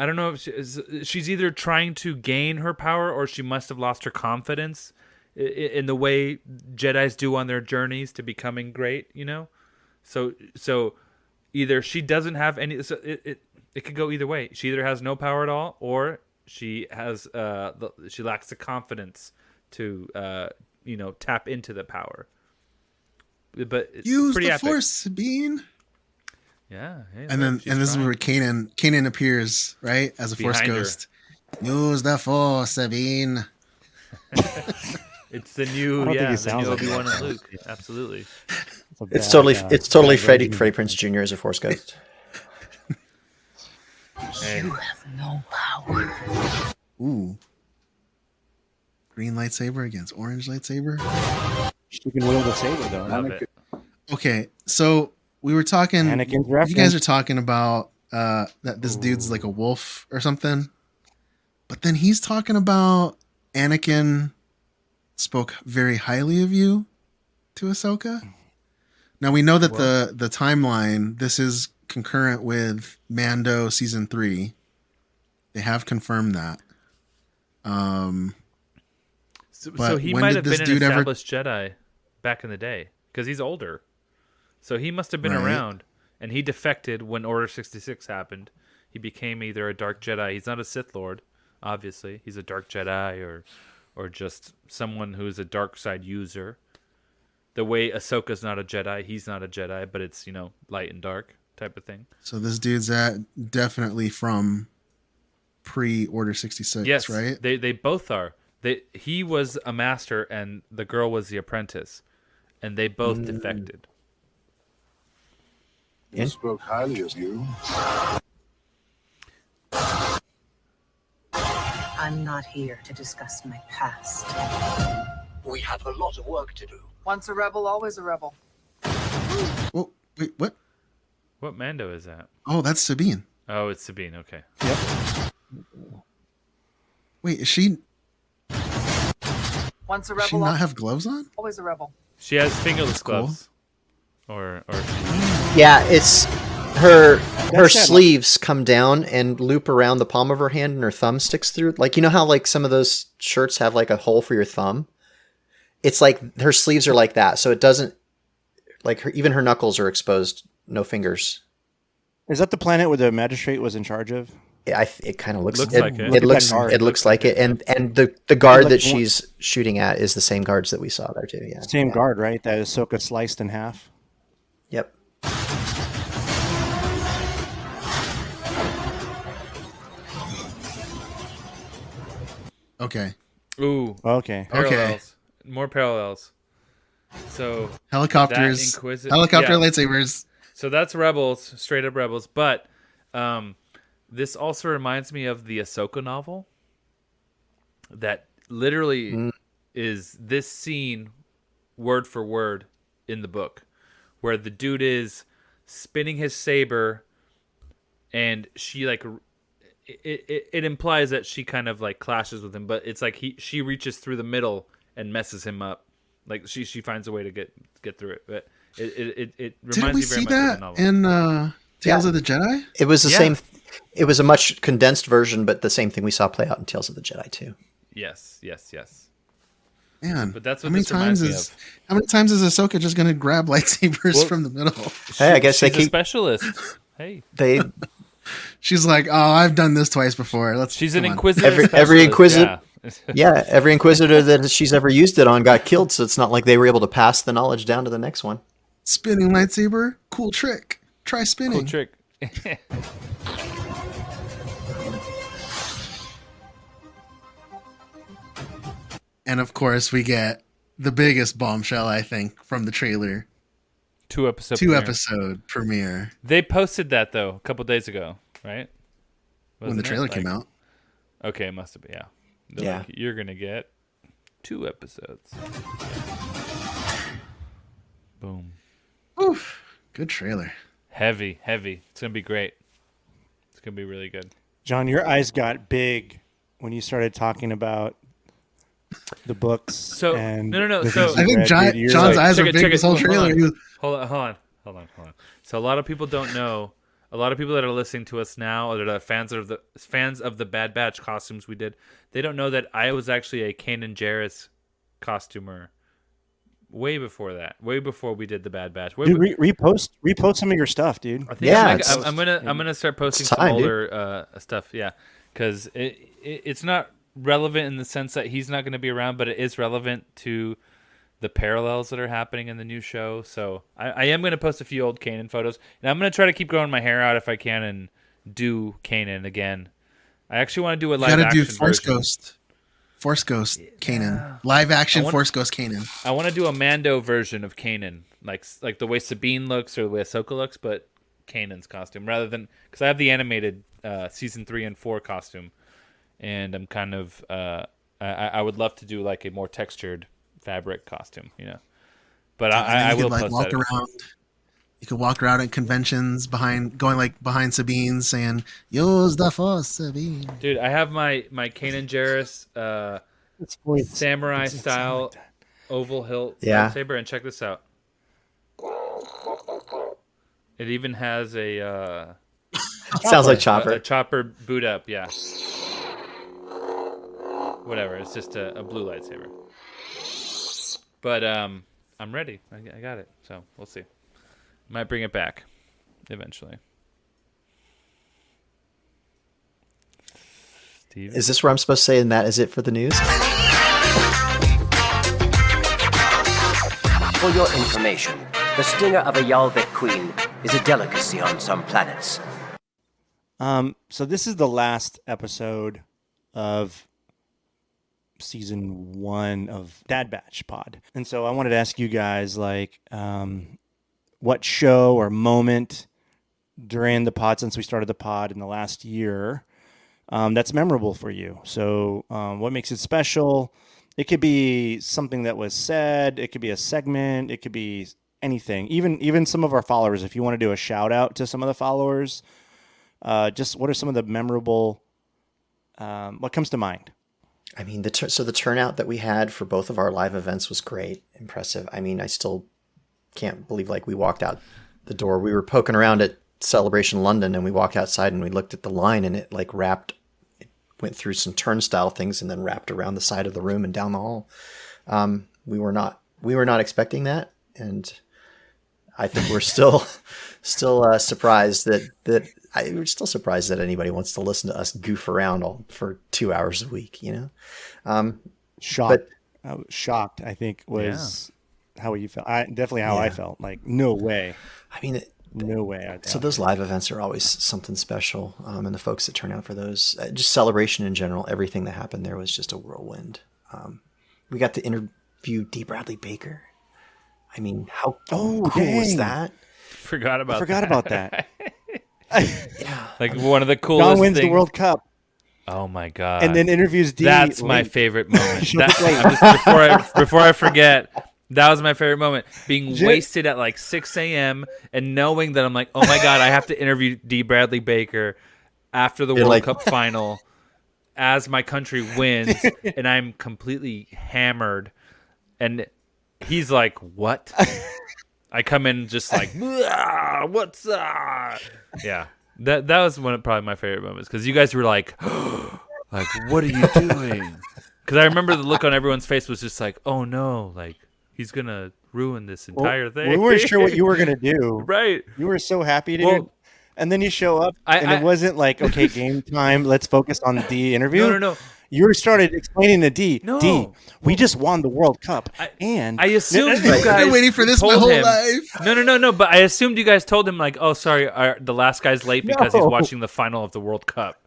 I don't know if she's either trying to gain her power or she must have lost her confidence in the way Jedis do on their journeys to becoming great, you know? So either she doesn't have any, so it could go either way. She either has no power at all or she has she lacks the confidence to tap into the power. But it's use pretty the epic. force, Sabine. Yeah, and this is where Kanan appears, right, as a force ghost. Use the force, Sabine. It's the new, the new Obi-Wan and Luke. Absolutely. It's totally Freddie Prinze Jr. as a force ghost. You have no power. Ooh. Green lightsaber against orange lightsaber. She can wield a saber though. Love it. Okay, so we were talking. Anakin's you reference. guys are talking about that this dude's like a wolf or something, but then he's talking about Anakin spoke very highly of you to Ahsoka. Now we know that the timeline. This is concurrent with Mando season 3. They have confirmed that. So he might have been an established Jedi back in the day because he's older. So he must have been around, and he defected when Order 66 happened. He became either a Dark Jedi. He's not a Sith Lord, obviously. He's a Dark Jedi or just someone who's a dark side user. The way Ahsoka's not a Jedi, he's not a Jedi, but it's, light and dark type of thing. So this dude's definitely from pre-Order 66, yes, right? They both are. He was a master, and the girl was the apprentice, and they both defected. He spoke highly of you. I'm not here to discuss my past. We have a lot of work to do. Once a rebel, always a rebel. Oh, wait, what? What Mando is that? Oh, that's Sabine. Oh, it's Sabine. Okay. Yep. Wait, is she? Once a Does she rebel, not have gloves on? always a rebel. She has fingerless Cool. gloves. Or Yeah, it's her sleeves come down and loop around the palm of her hand, and her thumb sticks through. Like, you know how like some of those shirts have like a hole for your thumb? It's like her sleeves are like that, so it doesn't like even her knuckles are exposed, no fingers. Is that the planet where the magistrate was in charge of? It kind of looks Looks it. like it. It looks like it, and the guard that she's shooting at is the same guards that we saw there too. Yeah, Same guard, right? That Ahsoka sliced in half. Yep. Okay. Ooh. Okay. Parallels. More parallels. So Helicopters. Helicopter lightsabers. So that's Rebels, straight up Rebels. But this also reminds me of the Ahsoka novel. That literally is this scene word for word in the book, where the dude is spinning his saber, and she like it implies that she kind of like clashes with him, but it's like she reaches through the middle and messes him up. Like she finds a way to get through it. But it reminds Didn't we me very see much of the that novel. in Tales of the Jedi? It was the same. It was a much condensed version, but the same thing we saw play out in Tales of the Jedi too. Yes. Man, But that's how what many this reminds times me is of. how many times is Ahsoka just gonna grab lightsabers Well, from the middle? Hey, I guess they She's a keep specialist. Hey, they She's like, oh, I've done this twice before. she's Come an on. inquisitor. every inquisitor. Yeah. Yeah, every inquisitor that she's ever used it on got killed, so it's not like they were able to pass the knowledge down to the next one. Spinning lightsaber, cool trick. Try spinning. Cool trick. And of course, we get the biggest bombshell, I think, from the trailer. Two episode premiere. They posted that though a couple days ago, right? When the trailer came out. Okay, it must have been. Yeah. They're Yeah. like, you're gonna get 2 episodes. Boom. Oof. Good trailer. Heavy. It's gonna be great. It's gonna be really good. John, your eyes got big when you started talking about the books. So and no. the So things you I think read, dude. You're John's like- eyes check are it, big check this it. whole Hold trailer. on. He was- Hold on. So a lot of people don't know. A lot of people that are listening to us now, or that are fans of the Bad Batch costumes we did, they don't know that I was actually a Kanan Jarrus costumer way before that. Way before we did the Bad Batch. Dude, repost some of your stuff, dude. I think Yeah, I'm gonna start posting it's some time, dude. older stuff. Yeah, because it's not relevant in the sense that he's not going to be around, but it is relevant to the parallels that are happening in the new show. So I am going to post a few old Kanan photos, and I'm going to try to keep growing my hair out if I can and do Kanan again. I actually want to do a You live gotta action do Force version. Ghost Kanan. Live action Force Ghost Kanan. I want to do a Mando version of Kanan, like the way Sabine looks or the way Ahsoka looks, but Kanan's costume rather than because I have the animated season 3 and 4 costume, and I'm kind of I would love to do like a more textured fabric costume, But I will post walk that. around. You could walk around at conventions behind Sabine saying, "Use the Force, Sabine." Dude, I have my Kanan Jarrus samurai style oval hilt lightsaber, and check this out. It even has a Sounds like Chopper. a chopper boot up, yeah. Whatever, it's just a blue lightsaber. But I'm ready. I got it. So we'll see. Might bring it back eventually. Steve? Is this where I'm supposed to say, and that is it for the news? For your information, the stinger of a Yalvik queen is a delicacy on some planets. So this is the last episode of season 1 of Dad Batch Pod. And so I wanted to ask you guys, like, what show or moment during the pod, since we started the pod in the last year, that's memorable for you. So what makes it special? It could be something that was said. It could be a segment. It could be anything. Even some of our followers, if you want to do a shout out to some of the followers, just what are some of the memorable, what comes to mind? I mean, the turnout that we had for both of our live events was great, impressive. I mean, I still can't believe, like, we walked out the door. We were poking around at Celebration London, and we walked outside and we looked at the line, and it like it went through some turnstile things and then wrapped around the side of the room and down the hall. We were not expecting that, and I think we're still surprised we're still surprised that anybody wants to listen to us goof around for 2 hours a week, Shocked. I was shocked, I think, was how you felt. Definitely how I felt. Like, no way. I mean, no way. So those live events are always something special, and the folks that turn out for those, just Celebration in general, everything that happened there was just a whirlwind. We got to interview D. Bradley Baker. I mean, how cool was that? Forgot about that. Yeah, like one of the coolest. John wins things. the World Cup. Oh my god! And then interviews D. That's my late. favorite moment. She'll be late. Before I forget, that was my favorite moment. Being wasted at like 6 a.m. and knowing that I'm like, oh my god, I have to interview D. Bradley Baker after the World Cup final as my country wins, and I'm completely hammered, and he's like, what? I come in just like, what's up? Yeah. That was probably my favorite moments, because you guys were like, what are you doing? Because I remember the look on everyone's face was just like, oh no, like he's gonna ruin this entire thing. We weren't sure what you were gonna do. Right. You were so happy, dude. Well, and then you show up, and it wasn't like, okay, game time. Let's focus on the interview. No. You started explaining to D. No. D, we just won the World Cup, and I assumed you I've guys been waiting for this my told whole him. life. No. But I assumed you guys told him like, oh, sorry, the last guy's late because he's No. watching the final of the World Cup.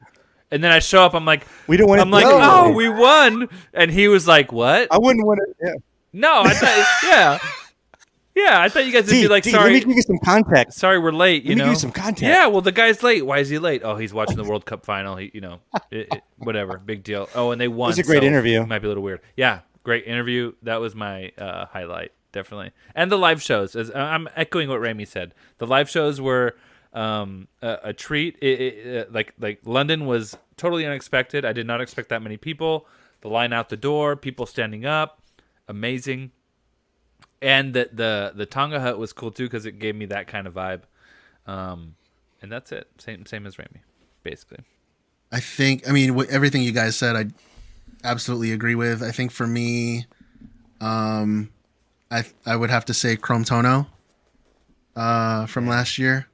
And then I show up. I'm like, we don't want. I'm like, oh, we won. And he was like, what? I wouldn't want to. Yeah. No, I thought, yeah. I thought you guys would be like, D, sorry. let me give you some context. Sorry, we're late. Let me give you some context. Yeah, well, the guy's late. Why is he late? Oh, he's watching the World Cup final. Whatever, big deal. Oh, and they won. It was a great interview. It might be a little weird. Yeah, great interview. That was my highlight, definitely. And the live shows. I'm echoing what Raimi said. The live shows were a treat. Like London was totally unexpected. I did not expect that many people. The line out the door, people standing up, amazing. And the Tonga hut was cool too because it gave me that kind of vibe, and that's it. Same as Raimi, basically. I mean, everything you guys said, I absolutely agree with. I think for me, I would have to say Chrome Tono, from last year.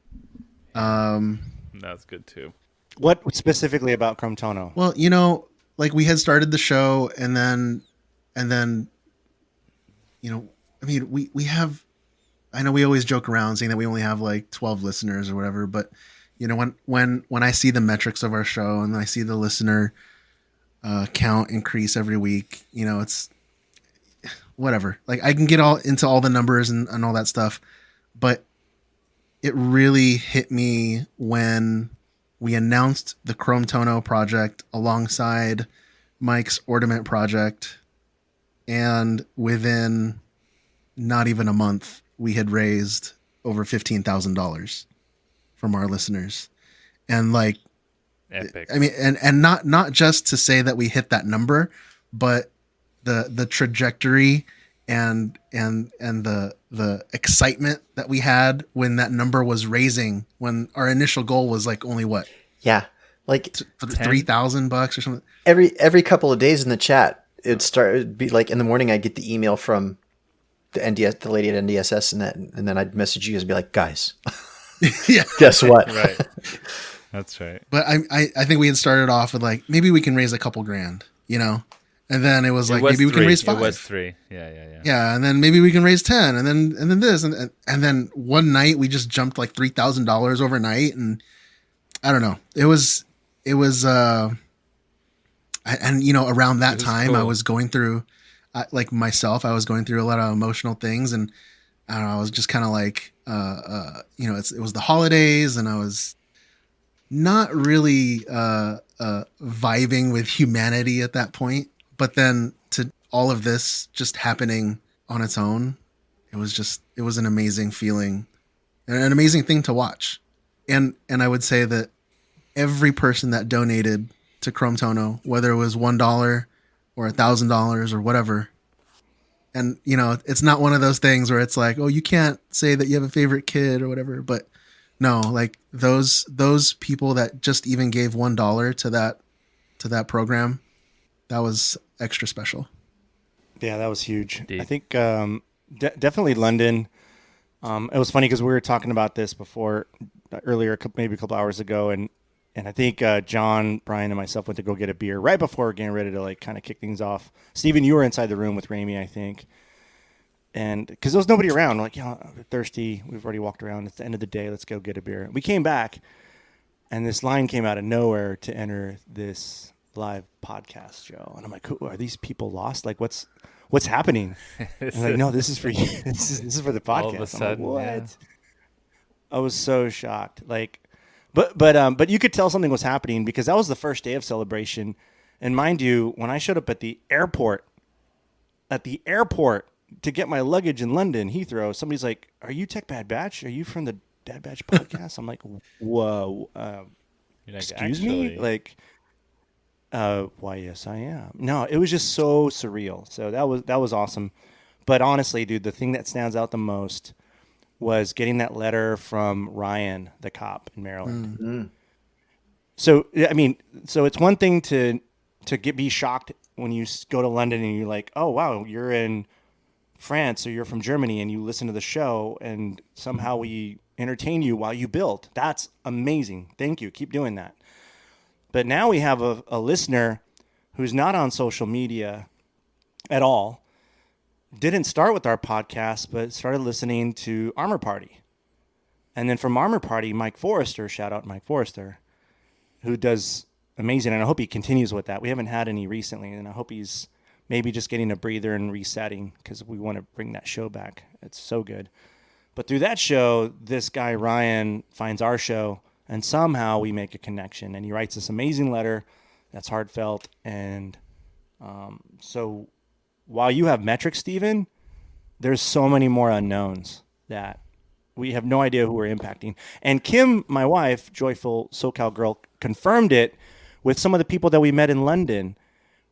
That's good too. What specifically about Chrome Tono? Well, like we had started the show, and then, I mean, we have, I know we always joke around saying that we only have like 12 listeners or whatever, but when I see the metrics of our show and I see the listener count increase every week, it's whatever. Like I can get all into all the numbers and all that stuff, but it really hit me when we announced the Chrome Tono project alongside Mike's Ornament project, and within not even a month, we had raised over $15,000 from our listeners. And like, epic. I mean, and not just to say that we hit that number, but the trajectory and the excitement that we had when that number was raising, when our initial goal was like only what? Yeah. Like $3,000 or something. Every couple of days in the chat, it'd be like in the morning, I'd get the email from the lady at NDSS, and then I'd message you guys and be like, guys, yeah, guess what? Right. That's right. But I think we had started off with like, maybe we can raise a couple grand, and then it was like, maybe we can raise 5. It was 3. Yeah. Yeah. And then maybe we can raise 10, and then this, and then one night we just jumped like $3,000 overnight. And I don't know. It was, around that time, cool. I was going through, like myself, I was going through a lot of emotional things, and I don't know, I was just kind of like, it was the holidays, and I was not really vibing with humanity at that point. But then to all of this just happening on its own, it was an amazing feeling and an amazing thing to watch. And I would say that every person that donated to Chrome Tono, whether it was $1 or $1,000 or whatever. And, it's not one of those things where it's like, oh, you can't say that you have a favorite kid or whatever. But no, like those people that just even gave $1 to that program, that was extra special. Yeah, that was huge. Indeed. I think definitely London. It was funny because we were talking about this before earlier, maybe a couple hours ago, and I think John, Brian, and myself went to go get a beer right before we were getting ready to like kind of kick things off. Steven, you were inside the room with Raimi, I think, and because there was nobody around, we're like, we're thirsty. We've already walked around. It's the end of the day. Let's go get a beer. We came back, and this line came out of nowhere to enter this live podcast show, and I'm like, who are these people lost? Like, what's happening? And like, no, this is for you. This is for the podcast. All of a sudden, I'm like, what? yeah. I was so shocked. Like, but you could tell something was happening because that was the first day of celebration. And mind you, when I showed up at the airport to get my luggage in London, Heathrow, somebody's like, "Are you Tech Bad Batch? Are you from the Bad Batch podcast?" I'm like, "Whoa, excuse me?" Like, why? Yes, I am. No, it was just so surreal. So that was awesome. But honestly, dude, the thing that stands out the most was getting that letter from Ryan, the cop in Maryland. Mm-hmm. So, I mean, so it's one thing to be shocked when you go to London and you're like, oh, wow, you're in France or you're from Germany and you listen to the show and somehow we entertain you while you build. That's amazing. Thank you. Keep doing that. But now we have a listener who's not on social media at all, didn't start with our podcast, but started listening to Armor Party. And then from Armor Party, Mike Forrester, shout out Mike Forrester, who does amazing. And I hope he continues with that. We haven't had any recently, and I hope he's maybe just getting a breather and resetting because we want to bring that show back. It's so good. But through that show, this guy, Ryan, finds our show, and somehow we make a connection. And he writes this amazing letter that's heartfelt. And so while you have metrics, Steven, there's so many more unknowns that we have no idea who we're impacting. And Kim, my wife, joyful SoCal girl, confirmed it with some of the people that we met in London,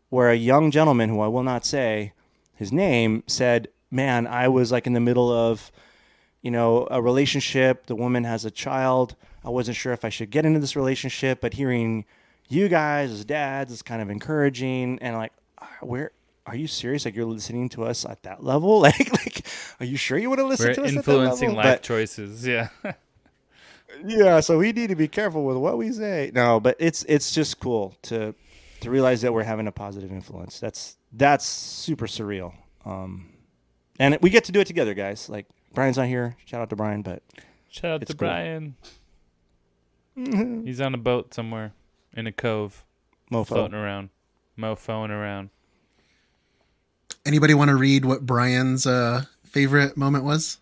where a young gentleman, who I will not say his name, said, man, I was like in the middle of, a relationship. The woman has a child. I wasn't sure if I should get into this relationship, but hearing you guys as dads is kind of encouraging. And like, where are you serious? Like, you're listening to us at that level? Like, are you sure you want to listen to us at that level? We're influencing life choices. Yeah. Yeah. So we need to be careful with what we say. No, but it's just cool to realize that we're having a positive influence. That's super surreal. And we get to do it together, guys. Like, Brian's not here. Shout out to Brian, but shout out to cool. Brian. He's on a boat somewhere in a cove, floating around, mofoing around. Anybody want to read what Brian's favorite moment was?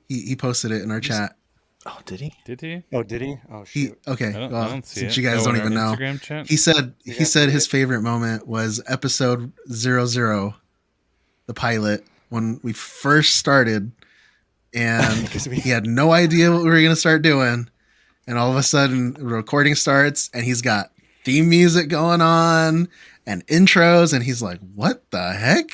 He posted it in our chat. Oh, did he? Did he? Oh, did he? Oh, shoot. Okay. I don't see since it. you guys don't even know, Chat? he said his favorite moment was episode 00, the pilot, when we first started, and he had no idea what we were going to start doing, and all of a sudden the recording starts, and he's got theme music going on and intros, and he's like, "What the heck?"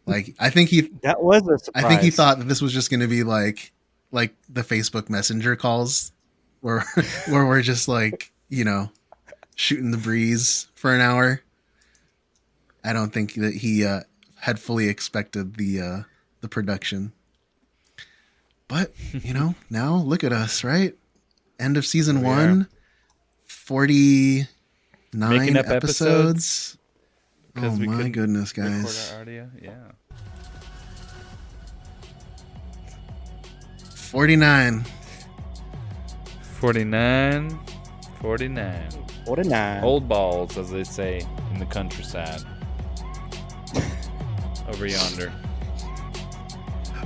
Like, that was a surprise. I think he thought that this was just going to be like the Facebook Messenger calls, where we're just like, shooting the breeze for an hour. I don't think that he had fully expected the production. But, now look at us, right? End of season 1, 49 episodes. Oh my goodness, guys. Record our audio? Yeah. 49. 49. Old balls, as they say in the countryside. Over yonder.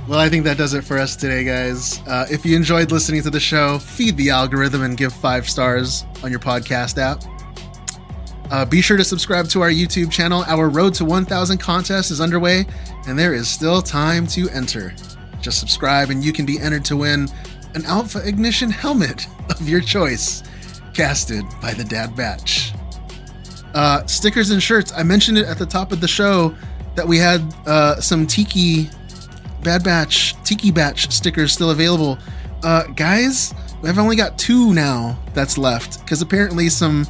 Well, I think that does it for us today, guys. If you enjoyed listening to the show, feed the algorithm and give 5 stars on your podcast app. Be sure to subscribe to our YouTube channel. Our Road to 1,000 contest is underway, and there is still time to enter. Just subscribe, and you can be entered to win an Alpha Ignition helmet of your choice, casted by the Dad Batch. Stickers and shirts. I mentioned it at the top of the show that we had some Bad Batch, Tiki Batch stickers still available. Guys, I've only got 2 now that's left, because apparently some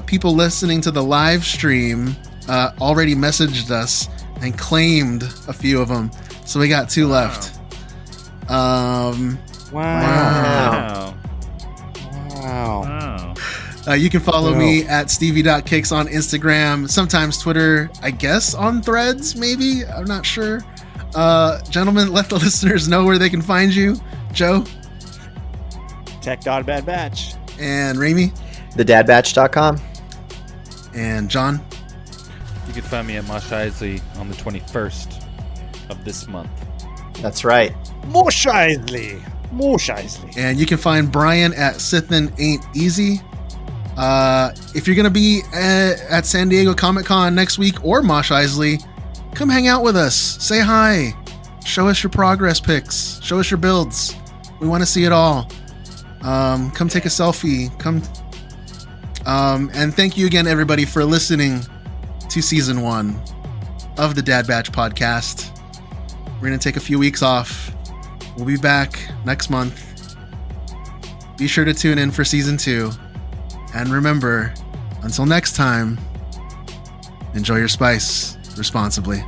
people listening to the live stream already messaged us and claimed a few of them. So we got 2 left. Wow. You can follow me at stevie.kicks on Instagram, sometimes Twitter, I guess on Threads, maybe. I'm not sure. Gentlemen, let the listeners know where they can find you. Joe? Tech.badbatch. And Raimi? thedadbatch.com. And John? You can find me at Mosh Isley on the 21st of this month. That's right. Mosh Isley. And you can find Brian at Sithin Ain't Easy. If you're going to be at San Diego Comic-Con next week or Mosh Isley, come hang out with us. Say hi. Show us your progress pics. Show us your builds. We want to see it all. Come take a selfie. And thank you again, everybody, for listening to season 1 of the Dad Batch podcast. We're going to take a few weeks off. We'll be back next month. Be sure to tune in for season 2. And remember, Until next time, enjoy your spice responsibly.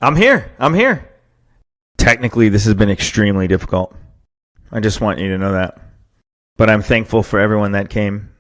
I'm here. Technically, this has been extremely difficult. I just want you to know that. But I'm thankful for everyone that came